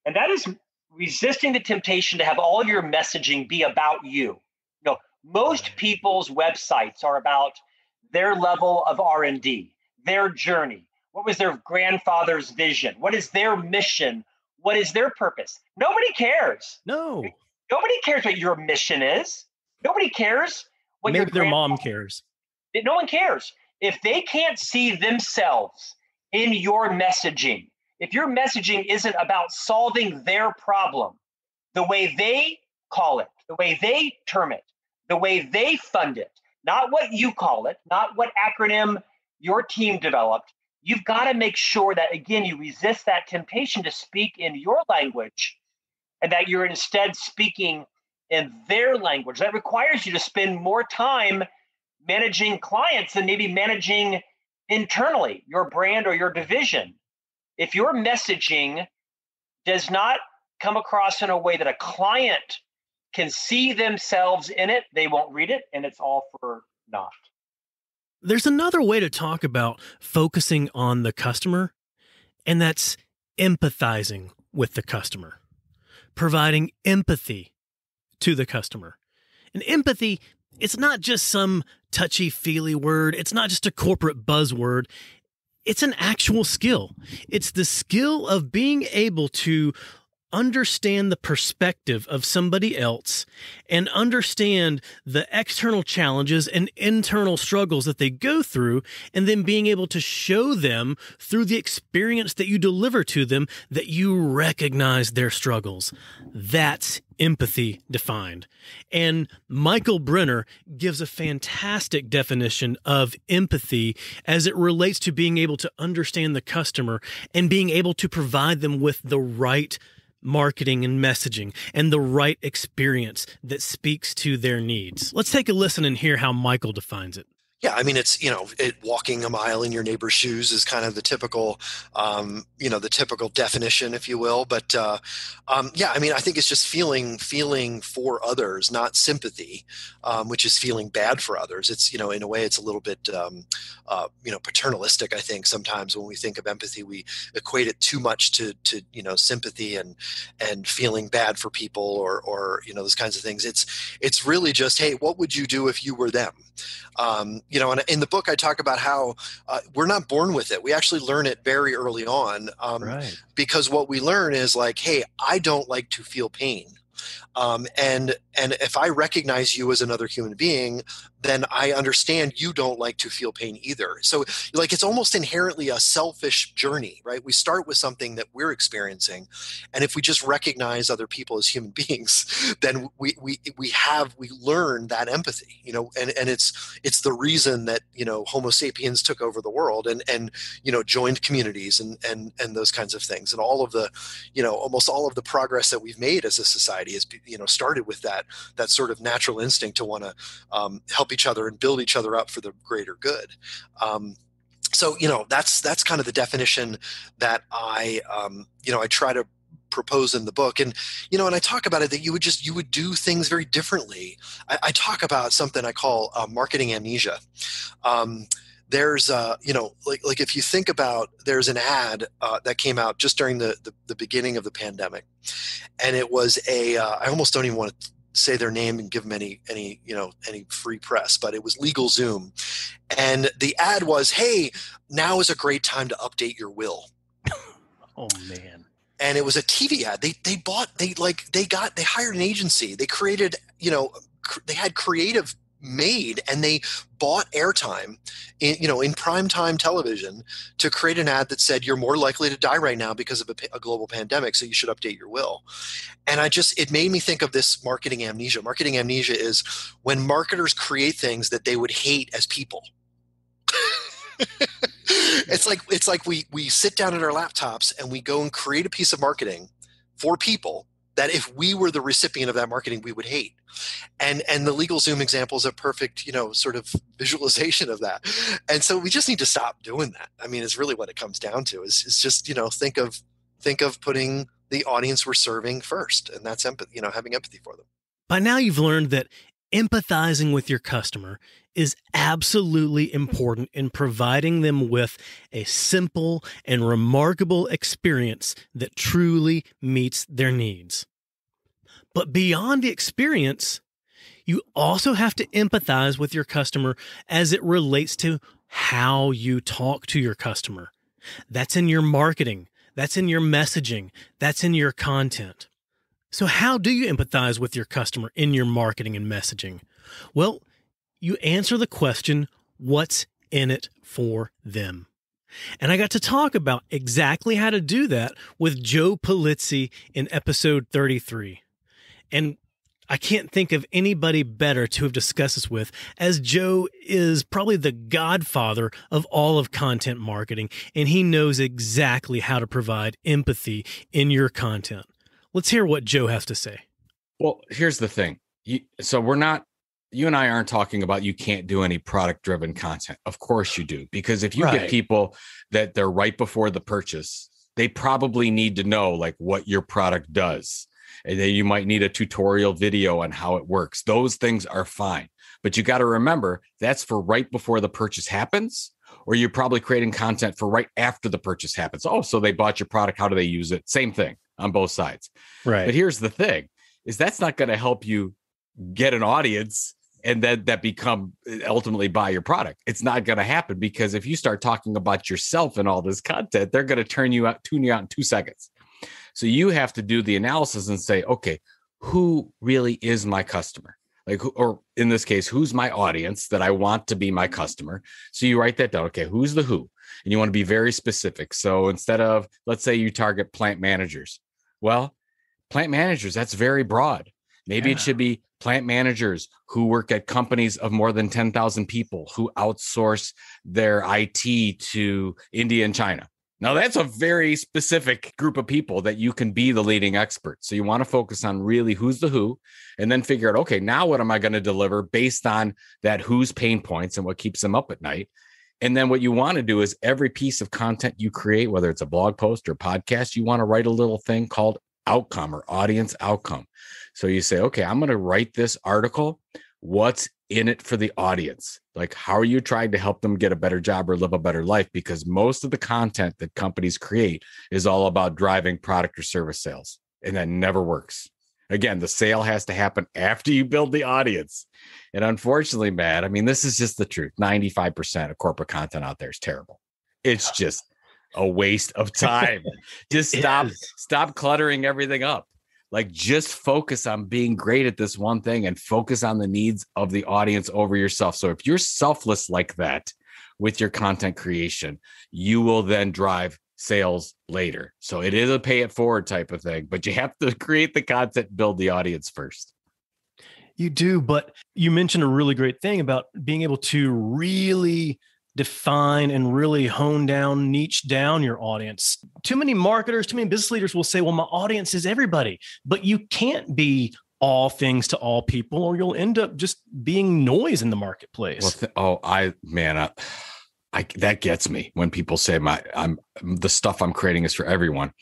And that is resisting the temptation to have all of your messaging be about you. Most people's websites are about their level of R&D, their journey. What was their grandfather's vision? What is their mission? What is their purpose? Nobody cares. No. Nobody cares what your mission is. Nobody cares what Maybe their mom cares. No one cares. If they can't see themselves in your messaging, if your messaging isn't about solving their problem, the way they call it, the way they term it, the way they fund it, not what you call it, not what acronym your team developed, you've got to make sure that, again, you resist that temptation to speak in your language and that you're instead speaking in their language. That requires you to spend more time managing clients than maybe managing internally your brand or your division. If your messaging does not come across in a way that a client can see themselves in it, they won't read it, and it's all for naught. There's another way to talk about focusing on the customer, and that's empathizing with the customer. providing empathy to the customer. And empathy, it's not just some touchy-feely word. It's not just a corporate buzzword. It's an actual skill. It's the skill of being able to understand the perspective of somebody else and understand the external challenges and internal struggles that they go through, and then being able to show them through the experience that you deliver to them that you recognize their struggles. That's empathy defined. And Michael Brenner gives a fantastic definition of empathy as it relates to being able to understand the customer and being able to provide them with the right marketing and messaging and the right experience that speaks to their needs. Let's take a listen and hear how Michael defines it. Yeah, I mean, it's, walking a mile in your neighbor's shoes is kind of the typical, the typical definition, if you will. But yeah, I mean, I think it's just feeling for others, not sympathy, which is feeling bad for others. It's, in a way, it's a little bit, paternalistic. I think sometimes when we think of empathy, we equate it too much to sympathy and feeling bad for people or those kinds of things. It's really just, hey, what would you do if you were them? And in the book, I talk about how we're not born with it. We actually learn it very early on, because what we learn is like, hey, I don't like to feel pain. And if I recognize you as another human being, then I understand you don't like to feel pain either. So like, it's almost inherently a selfish journey, right? We start with something that we're experiencing. And if we just recognize other people as human beings, then we learn that empathy, and it's the reason that, Homo sapiens took over the world and joined communities and those kinds of things. And all of the, almost all of the progress that we've made as a society is, started with that sort of natural instinct to want to help each other and build each other up for the greater good. So that's kind of the definition that I try to propose in the book. And and I talk about it that you would do things very differently. I talk about something I call marketing amnesia. There's like if you think about, there's an ad that came out just during the beginning of the pandemic, and it was I almost don't even want to say their name and give them any free press, but it was LegalZoom, and the ad was, hey, now is a great time to update your will. Oh man. And it was a TV ad. They hired an agency. They created, they had creative made, and they bought airtime in primetime television to create an ad that said, you're more likely to die right now because of a global pandemic, so you should update your will. And it made me think of this marketing amnesia. Marketing amnesia is when marketers create things that they would hate as people. It's like we sit down at our laptops and we go and create a piece of marketing for people that if we were the recipient of that marketing, we would hate. And the LegalZoom example is a perfect, sort of visualization of that. And so we just need to stop doing that. I mean, it's really what it comes down to is just, think of putting the audience we're serving first. And that's empathy, having empathy for them. By now you've learned that empathizing with your customer is absolutely important in providing them with a simple and remarkable experience that truly meets their needs. But beyond the experience, you also have to empathize with your customer as it relates to how you talk to your customer. That's in your marketing. That's in your messaging. That's in your content. So how do you empathize with your customer in your marketing and messaging? Well, you answer the question, what's in it for them? And I got to talk about exactly how to do that with Joe Pulizzi in episode 33. And I can't think of anybody better to have discussed this with, as Joe is probably the godfather of all of content marketing, and he knows exactly how to provide empathy in your content. Let's hear what Joe has to say. Well, here's the thing. You and I aren't talking about you can't do any product-driven content. Of course you do, because if you get people that they're right before the purchase, they probably need to know like what your product does. And then you might need a tutorial video on how it works. Those things are fine. But you got to remember, that's for right before the purchase happens, or you're probably creating content for right after the purchase happens. Oh, so they bought your product. How do they use it? Same thing. on both sides. Right. But here's the thing is that's not going to help you get an audience and then that become ultimately buy your product. It's not going to happen because if you start talking about yourself and all this content, they're going to tune you out in 2 seconds. So you have to do the analysis and say, okay, who really is my customer? Like, or in this case, who's my audience that I want to be my customer? So you write that down. Okay, who's the who? And you want to be very specific. So instead of, let's say you target plant managers. Well, plant managers, that's very broad. Maybe it should be plant managers who work at companies of more than 10,000 people who outsource their IT to India and China. Now, that's a very specific group of people that you can be the leading expert. So you want to focus on really who's the who, and then figure out, okay, now what am I going to deliver based on that who's pain points and what keeps them up at night? And then what you want to do is every piece of content you create, whether it's a blog post or podcast, you want to write a little thing called outcome or audience outcome. So you say, okay, I'm going to write this article. What's in it for the audience? Like, how are you trying to help them get a better job or live a better life? Because most of the content that companies create is all about driving product or service sales. And that never works. Again, the sale has to happen after you build the audience. And unfortunately, Matt, I mean, this is just the truth. 95% of corporate content out there is terrible. It's just a waste of time. Just stop cluttering everything up. Like, just focus on being great at this one thing and focus on the needs of the audience over yourself. So if you're selfless like that with your content creation, you will then drive sales later. So it is a pay it forward type of thing, but you have to create the content, build the audience first. You do, but you mentioned a really great thing about being able to really define and really hone down, niche down your audience. Too many marketers, too many business leaders will say, well, my audience is everybody, but you can't be all things to all people, or you'll end up just being noise in the marketplace. That gets me when people say the stuff I'm creating is for everyone.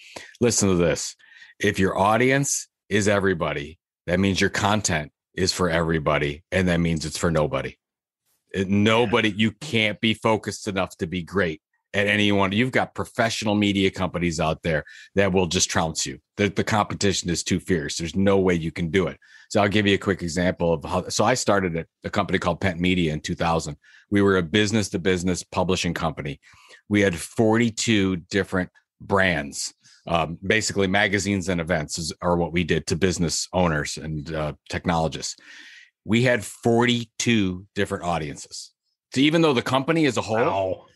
Listen to this. If your audience is everybody, that means your content is for everybody. And that means it's for nobody. You can't be focused enough to be great at anyone. You've got professional media companies out there that will just trounce you. The competition is too fierce. There's no way you can do it. So I'll give you a quick example of how. So I started at a company called Pent Media in 2000. We were a business to business publishing company. We had 42 different brands. Basically magazines and events are what we did to business owners and technologists. We had 42 different audiences. So even though the company as a whole,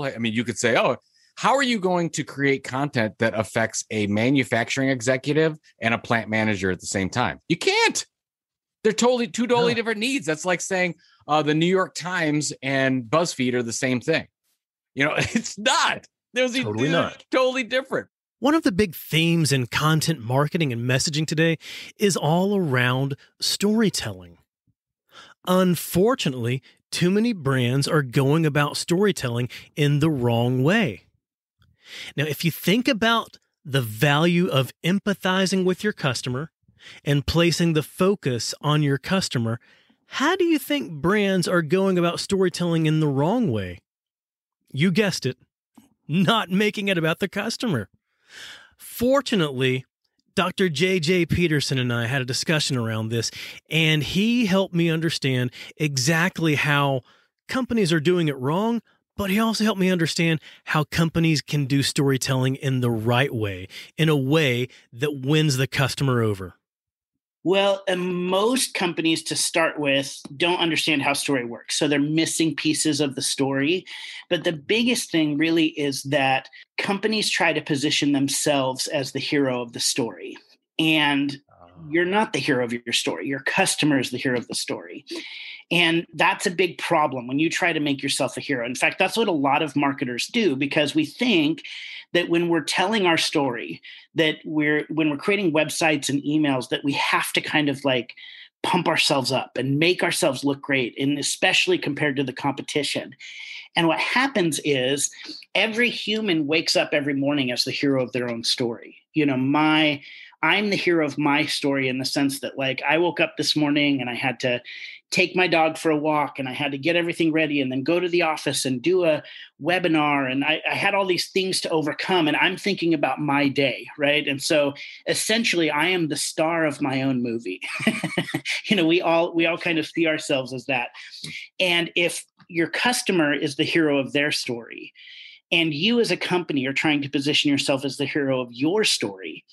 I mean, you could say, oh, how are you going to create content that affects a manufacturing executive and a plant manager at the same time? You can't. They're two totally different needs. That's like saying the New York Times and BuzzFeed are the same thing. You know, it's not. Totally different. One of the big themes in content marketing and messaging today is all around storytelling. Unfortunately, too many brands are going about storytelling in the wrong way. Now, if you think about the value of empathizing with your customer and placing the focus on your customer, how do you think brands are going about storytelling in the wrong way? You guessed it, not making it about the customer. Fortunately, Dr. J.J. Peterson and I had a discussion around this, and he helped me understand exactly how companies are doing it wrong, but he also helped me understand how companies can do storytelling in the right way, in a way that wins the customer over. Well, most companies to start with don't understand how story works. So they're missing pieces of the story. But the biggest thing really is that companies try to position themselves as the hero of the story. And you're not the hero of your story. Your customer is the hero of the story. And that's a big problem when you try to make yourself a hero. In fact, that's what a lot of marketers do, because we think that when we're telling our story, that when we're creating websites and emails, that we have to kind of like pump ourselves up and make ourselves look great, and especially compared to the competition. And what happens is every human wakes up every morning as the hero of their own story. You know, I'm the hero of my story in the sense that, like, I woke up this morning and I had to take my dog for a walk, and I had to get everything ready and then go to the office and do a webinar. And I had all these things to overcome, and I'm thinking about my day, right? And so essentially I am the star of my own movie. We all kind of see ourselves as that. And if your customer is the hero of their story, and you as a company are trying to position yourself as the hero of your story,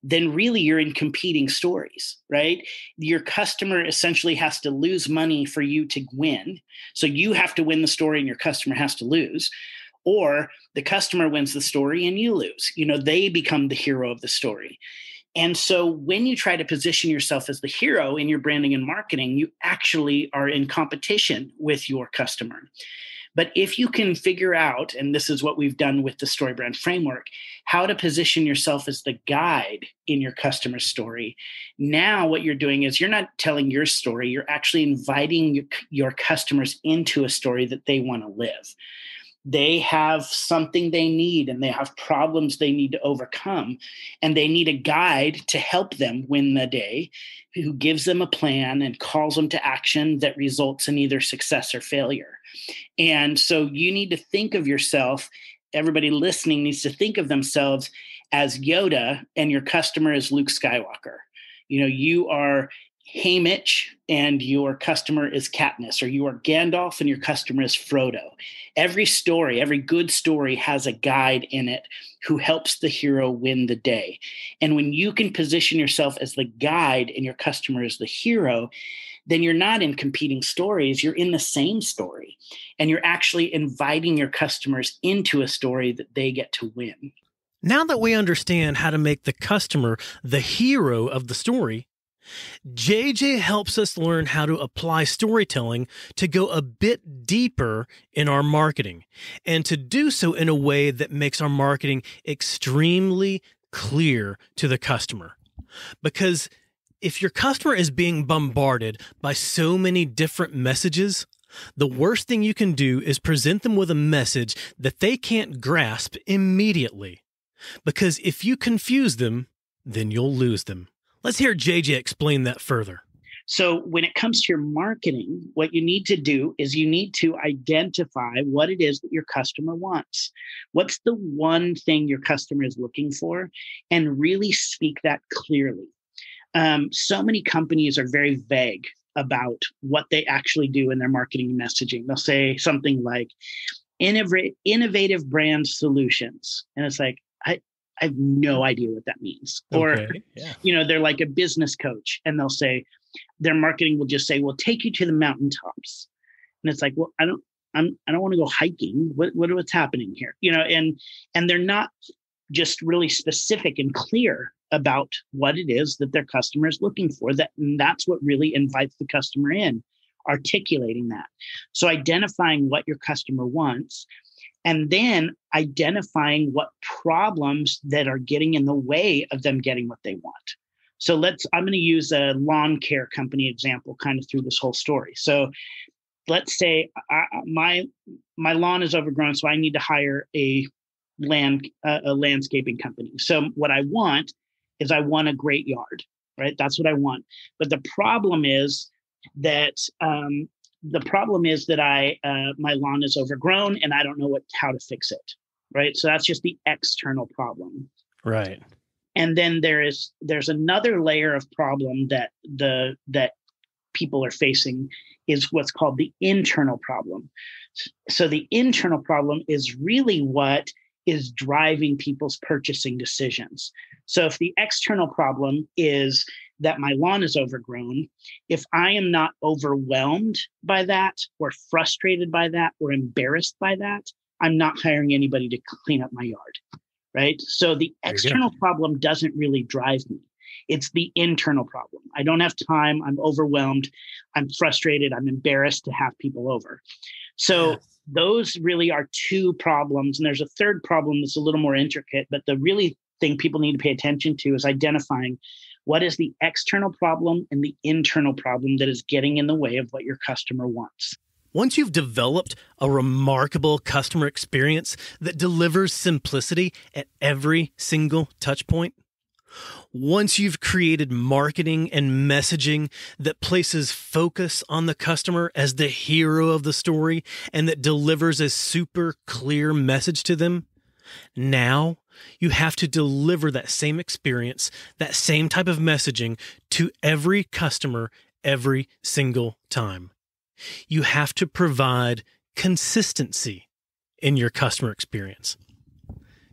then really you're in competing stories, right? Your customer essentially has to lose money for you to win. So you have to win the story and your customer has to lose. Or the customer wins the story and you lose. They become the hero of the story. And so when you try to position yourself as the hero in your branding and marketing, you actually are in competition with your customer. But if you can figure out, and this is what we've done with the StoryBrand framework, how to position yourself as the guide in your customer's story, now what you're doing is you're not telling your story, you're actually inviting your customers into a story that they want to live. They have something they need, and they have problems they need to overcome, and they need a guide to help them win the day, who gives them a plan and calls them to action that results in either success or failure. And so you need to think of yourself, everybody listening needs to think of themselves as Yoda and your customer is Luke Skywalker. You are Haymitch and your customer is Katniss, or you are Gandalf and your customer is Frodo. Every story, every good story has a guide in it who helps the hero win the day. And when you can position yourself as the guide and your customer is the hero, then you're not in competing stories, you're in the same story. And you're actually inviting your customers into a story that they get to win. Now that we understand how to make the customer the hero of the story, JJ helps us learn how to apply storytelling to go a bit deeper in our marketing, and to do so in a way that makes our marketing extremely clear to the customer. Because if your customer is being bombarded by so many different messages, the worst thing you can do is present them with a message that they can't grasp immediately. Because if you confuse them, then you'll lose them. Let's hear JJ explain that further. So when it comes to your marketing, what you need to do is you need to identify what it is that your customer wants. What's the one thing your customer is looking for, and really speak that clearly. So many companies are very vague about what they actually do in their marketing and messaging. They'll say something like innovative brand solutions. And it's like, I have no idea what that means. Or, they're like a business coach, and they'll say, their marketing will just say, "We'll take you to the mountaintops." And it's like, well, I don't want to go hiking. What's happening here? And they're not just really specific and clear about what it is that their customer is looking for. That's what really invites the customer in, articulating that. So identifying what your customer wants, and then identifying what problems that are getting in the way of them getting what they want. So I'm going to use a lawn care company example kind of through this whole story. So let's say my lawn is overgrown, so I need to hire a landscaping company. So what I want is I want a great yard, right? That's what I want. But the problem is that my lawn is overgrown and I don't know how to fix it, right? So that's just the external problem. Right. And then there's another layer of problem that people are facing is what's called the internal problem. So the internal problem is really what is driving people's purchasing decisions. So if the external problem is that my lawn is overgrown, if I am not overwhelmed by that or frustrated by that or embarrassed by that, I'm not hiring anybody to clean up my yard, right? So the external problem doesn't really drive me. It's the internal problem. I don't have time. I'm overwhelmed. I'm frustrated. I'm embarrassed to have people over. So those really are two problems. And there's a third problem that's a little more intricate, but the really thing people need to pay attention to is identifying what is the external problem and the internal problem that is getting in the way of what your customer wants. Once you've developed a remarkable customer experience that delivers simplicity at every single touch point, Once you've created marketing and messaging that places focus on the customer as the hero of the story and that delivers a super clear message to them, now you have to deliver that same experience, that same type of messaging to every customer every single time. You have to provide consistency in your customer experience.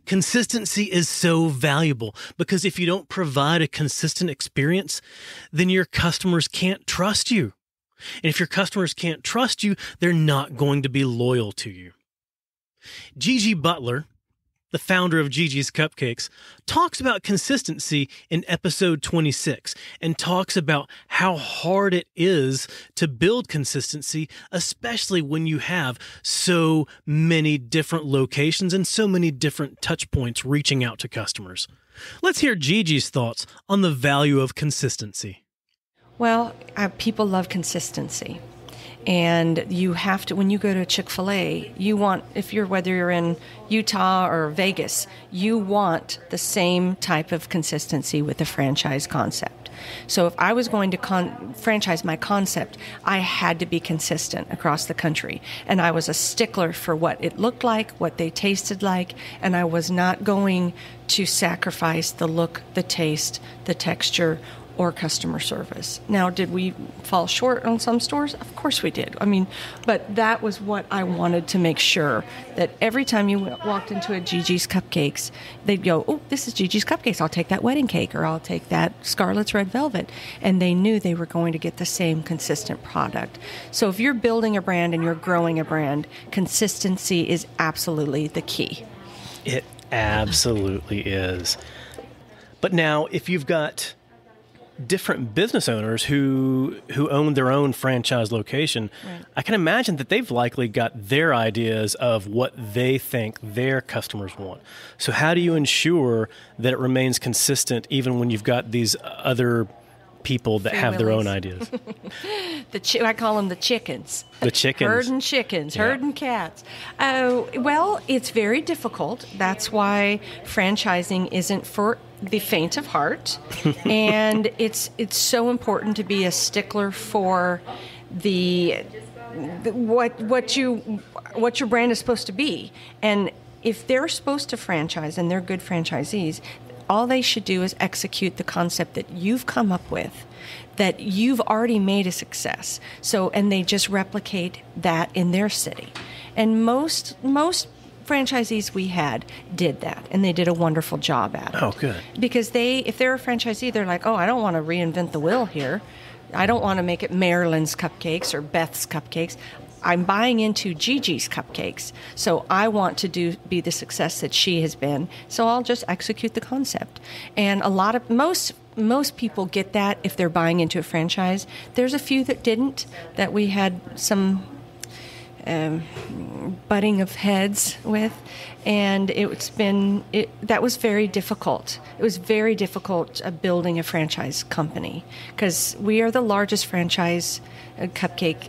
Consistency is so valuable because if you don't provide a consistent experience, then your customers can't trust you. And if your customers can't trust you, they're not going to be loyal to you. Gigi Butler, the founder of Gigi's Cupcakes, talks about consistency in episode 26 and talks about how hard it is to build consistency, especially when you have so many different locations and so many different touch points reaching out to customers. Let's hear Gigi's thoughts on the value of consistency. Well, people love consistency. And you have to, when you go to Chick-fil-A, you want, whether you're in Utah or Vegas, you want the same type of consistency with the franchise concept. So if I was going to franchise my concept, I had to be consistent across the country. And I was a stickler for what it looked like, what they tasted like, and I was not going to sacrifice the look, the taste, the texture, or customer service. Now, did we fall short on some stores? Of course we did. But that was what I wanted to make sure, that every time you walked into a Gigi's Cupcakes, they'd go, oh, this is Gigi's Cupcakes. I'll take that wedding cake, or I'll take that Scarlett's Red Velvet. And they knew they were going to get the same consistent product. So if you're building a brand and you're growing a brand, consistency is absolutely the key. It absolutely is. But now, if you've got different business owners who own their own franchise location, right, I can imagine that they've likely got their ideas of what they think their customers want. So how do you ensure that it remains consistent even when you've got these other people that have their own ideas? I call them the chickens. The chickens. Herding chickens, herding cats. Well, it's very difficult. That's why franchising isn't for the faint of heart. And it's so important to be a stickler for what your brand is supposed to be. And if they're supposed to franchise and they're good franchisees, all they should do is execute the concept that you've come up with, that you've already made a success. And they just replicate that in their city. And most franchisees we had did that, and they did a wonderful job at it. Oh, good. Because if they're a franchisee, they're like, oh, I don't want to reinvent the wheel here. I don't want to make it Marilyn's Cupcakes or Beth's Cupcakes. I'm buying into Gigi's Cupcakes, so I want to be the success that she has been. So I'll just execute the concept. And most people get that if they're buying into a franchise. There's a few that didn't, that we had some butting of heads with, and that was very difficult. It was very difficult building a franchise company, because we are the largest cupcake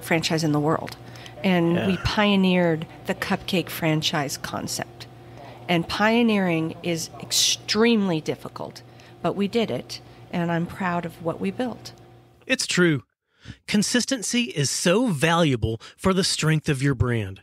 franchise in the world, and we pioneered the cupcake franchise concept. And pioneering is extremely difficult, but we did it, and I'm proud of what we built. It's true. Consistency is so valuable for the strength of your brand.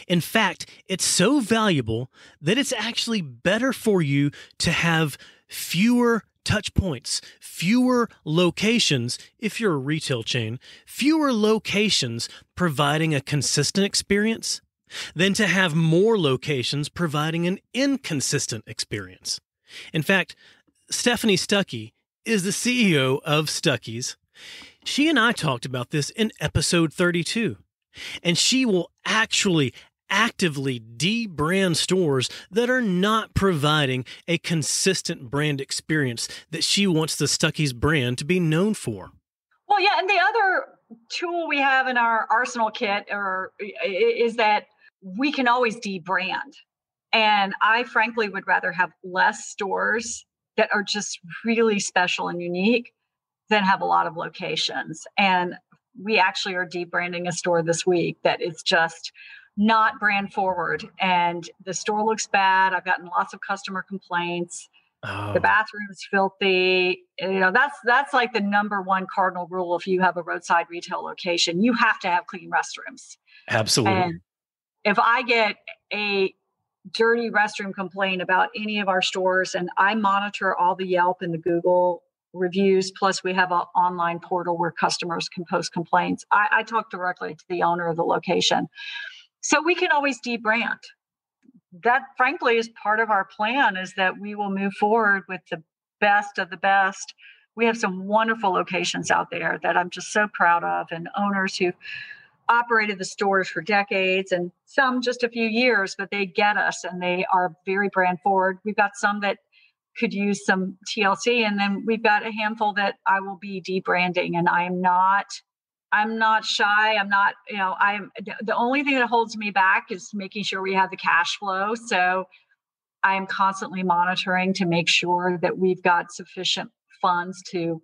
In fact, it's so valuable that it's actually better for you to have fewer touch points, fewer locations, if you're a retail chain, fewer locations providing a consistent experience than to have more locations providing an inconsistent experience. In fact, Stephanie Stuckey is the CEO of Stuckey's. She and I talked about this in episode 32, and she will actually actively debrand stores that are not providing a consistent brand experience that she wants the Stuckey's brand to be known for. Well, yeah, and the other tool we have in our arsenal kit is that we can always debrand. And I frankly would rather have less stores that are just really special and unique than have a lot of locations. And we actually are debranding a store this week that is just not brand forward. And the store looks bad. I've gotten lots of customer complaints. The bathroom's filthy. That's like the number one cardinal rule. If you have a roadside retail location, you have to have clean restrooms. Absolutely. And if I get a dirty restroom complaint about any of our stores, and I monitor all the Yelp and the Google reviews, plus we have an online portal where customers can post complaints. I talk directly to the owner of the location. So we can always debrand. That frankly is part of our plan, is that we will move forward with the best of the best. We have some wonderful locations out there that I'm just so proud of, and owners who operated the stores for decades and some just a few years, but they get us and they are very brand forward. We've got some that could use some TLC, and then we've got a handful that I will be debranding, and I'm not shy. I'm the only thing that holds me back is making sure we have the cash flow. So I am constantly monitoring to make sure that we've got sufficient funds to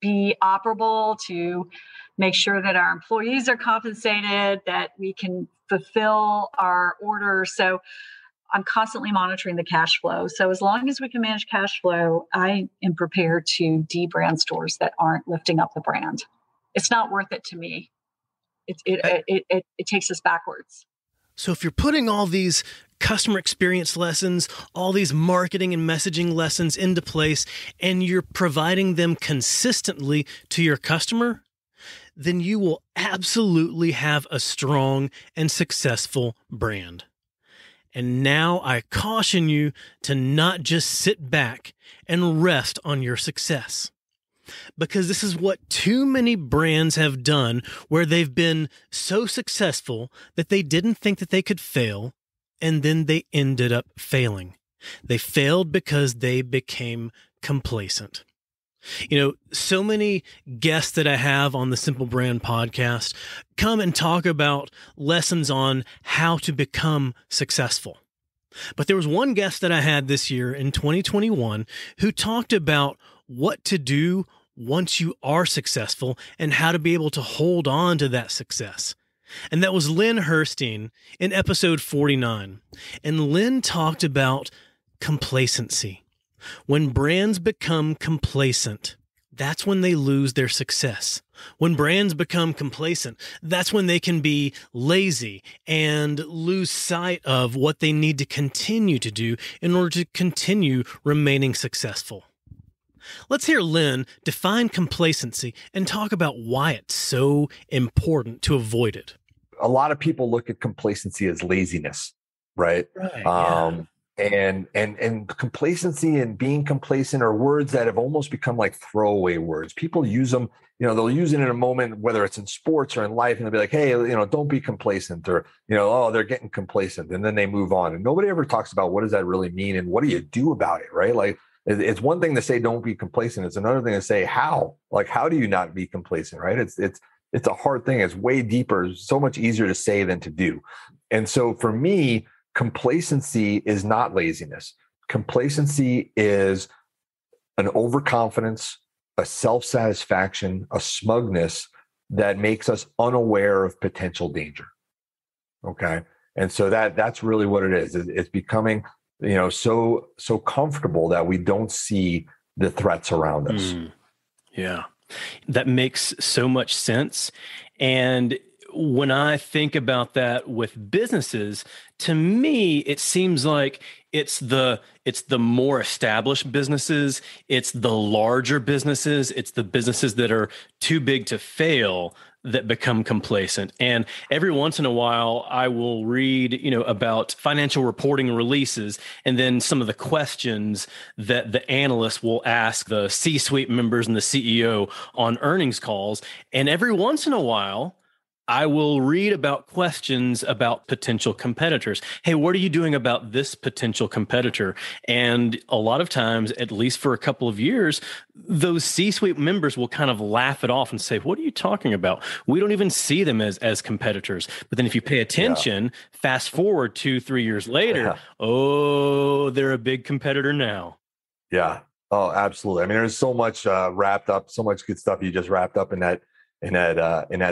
be operable, to make sure that our employees are compensated, that we can fulfill our orders. So I'm constantly monitoring the cash flow. So as long as we can manage cash flow, I am prepared to debrand stores that aren't lifting up the brand. It's not worth it to me. It takes us backwards. So if you're putting all these customer experience lessons, all these marketing and messaging lessons into place, and you're providing them consistently to your customer, then you will absolutely have a strong and successful brand. And now I caution you to not just sit back and rest on your success. Because this is what too many brands have done, where they've been so successful that they didn't think that they could fail, and then they ended up failing. They failed because they became complacent. So many guests that I have on the Simple Brand podcast come and talk about lessons on how to become successful. But there was one guest that I had this year in 2021 who talked about what to do once you are successful and how to be able to hold on to that success. And that was Lynn Herstein in episode 49. And Lynn talked about complacency. When brands become complacent, that's when they lose their success. When brands become complacent, that's when they can be lazy and lose sight of what they need to continue to do in order to continue remaining successful. Let's hear Lynn define complacency and talk about why it's so important to avoid it. A lot of people look at complacency as laziness, right? Yeah. And complacency and being complacent are words that have almost become like throwaway words. People use them, they'll use it in a moment, whether it's in sports or in life, and they'll be like, hey, don't be complacent, or, oh, they're getting complacent. And then they move on. And nobody ever talks about what does that really mean and what do you do about it, right? Like, it's one thing to say, don't be complacent. It's another thing to say, how do you not be complacent, right? It's a hard thing. It's way deeper. It's so much easier to say than to do. And so for me, complacency is not laziness. Complacency is an overconfidence, a self-satisfaction, a smugness that makes us unaware of potential danger. Okay. And so that's really what it is. It's becoming so comfortable that we don't see the threats around us. Yeah, that makes so much sense. And when I think about that with businesses, to me, it seems like it's the more established businesses, it's the larger businesses, it's the businesses that are too big to fail that become complacent. And every once in a while, I will read, about financial reporting releases, and then some of the questions that the analysts will ask the C-suite members and the CEO on earnings calls. And every once in a while, I will read about questions about potential competitors. Hey, what are you doing about this potential competitor? And a lot of times, at least for a couple of years, those C-suite members will kind of laugh it off and say, what are you talking about? We don't even see them as competitors. But then if you pay attention, fast forward 2-3 years later, oh, they're a big competitor now. Yeah. Oh, absolutely. I mean, there's so much wrapped up, so much good stuff you just wrapped up in that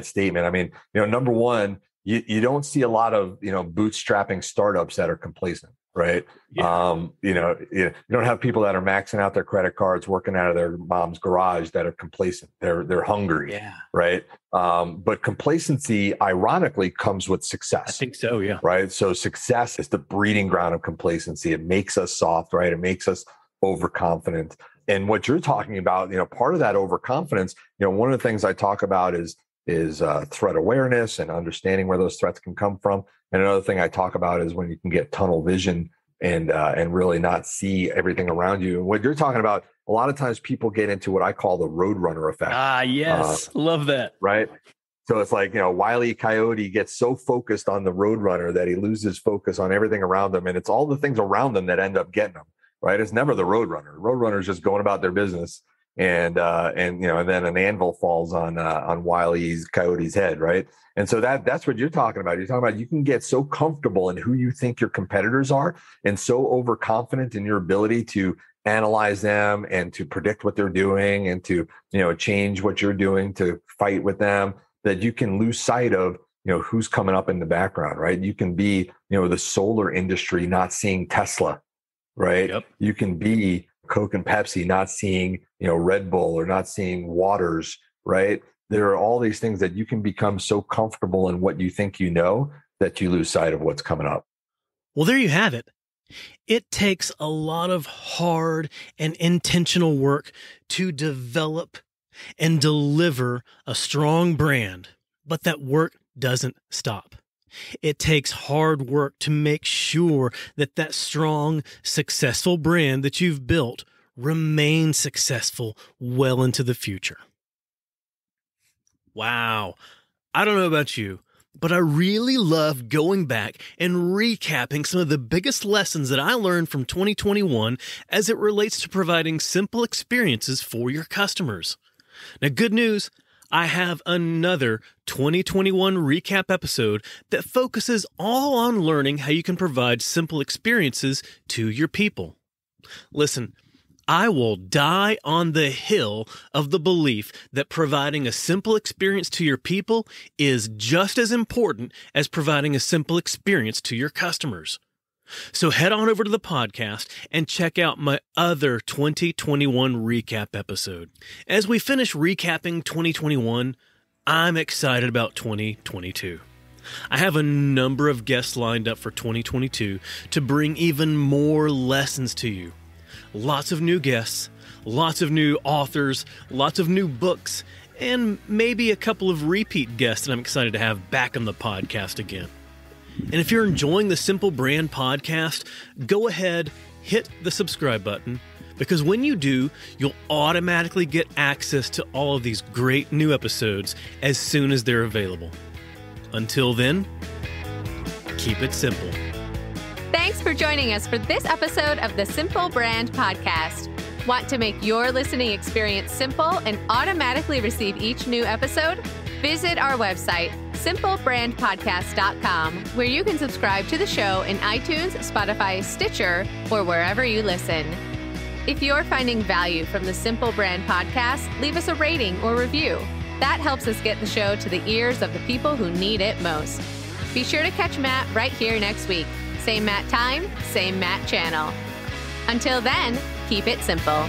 statement. I mean, number one, you don't see a lot of, bootstrapping startups that are complacent. right? Yeah. You don't have people that are maxing out their credit cards, working out of their mom's garage that are complacent. They're hungry, right? But complacency, ironically, comes with success. I think so, yeah. Right? So success is the breeding ground of complacency. It makes us soft, right? It makes us overconfident. And what you're talking about, part of that overconfidence, one of the things I talk about is threat awareness and understanding where those threats can come from. And another thing I talk about is when you can get tunnel vision and really not see everything around you. And what you're talking about, a lot of times people get into what I call the roadrunner effect. Ah, yes. Love that. Right. So it's like, Wile E. Coyote gets so focused on the roadrunner that he loses focus on everything around him. And it's all the things around them that end up getting him. Right. It's never the roadrunner. Roadrunner is just going about their business. And then an anvil falls on Wile E. Coyote's head. Right. And so that's what you're talking about. You're talking about you can get so comfortable in who you think your competitors are and so overconfident in your ability to analyze them and to predict what they're doing and to, change what you're doing to fight with them, that you can lose sight of, who's coming up in the background, right? You can be, the solar industry not seeing Tesla, right? Yep. You can be Coke and Pepsi not seeing, Red Bull or not seeing Waters, right? There are all these things that you can become so comfortable in what you think that you lose sight of what's coming up. Well, there you have it. It takes a lot of hard and intentional work to develop and deliver a strong brand, but that work doesn't stop. It takes hard work to make sure that strong, successful brand that you've built remains successful well into the future. Wow. I don't know about you, but I really love going back and recapping some of the biggest lessons that I learned from 2021 as it relates to providing simple experiences for your customers. Now, good news, I have another 2021 recap episode that focuses all on learning how you can provide simple experiences to your people. Listen, I will die on the hill of the belief that providing a simple experience to your people is just as important as providing a simple experience to your customers. So head on over to the podcast and check out my other 2021 recap episode. As we finish recapping 2021, I'm excited about 2022. I have a number of guests lined up for 2022 to bring even more lessons to you. Lots of new guests, lots of new authors, lots of new books, and maybe a couple of repeat guests that I'm excited to have back on the podcast again. And if you're enjoying the Simple Brand Podcast, go ahead, hit the subscribe button, because when you do, you'll automatically get access to all of these great new episodes as soon as they're available. Until then, keep it simple. Thanks for joining us for this episode of the Simple Brand Podcast. Want to make your listening experience simple and automatically receive each new episode? Visit our website, simplebrandpodcast.com, where you can subscribe to the show in iTunes, Spotify, Stitcher, or wherever you listen. If you're finding value from the Simple Brand Podcast, leave us a rating or review. That helps us get the show to the ears of the people who need it most. Be sure to catch Matt right here next week. Same Matt time, same Matt channel. Until then, keep it simple.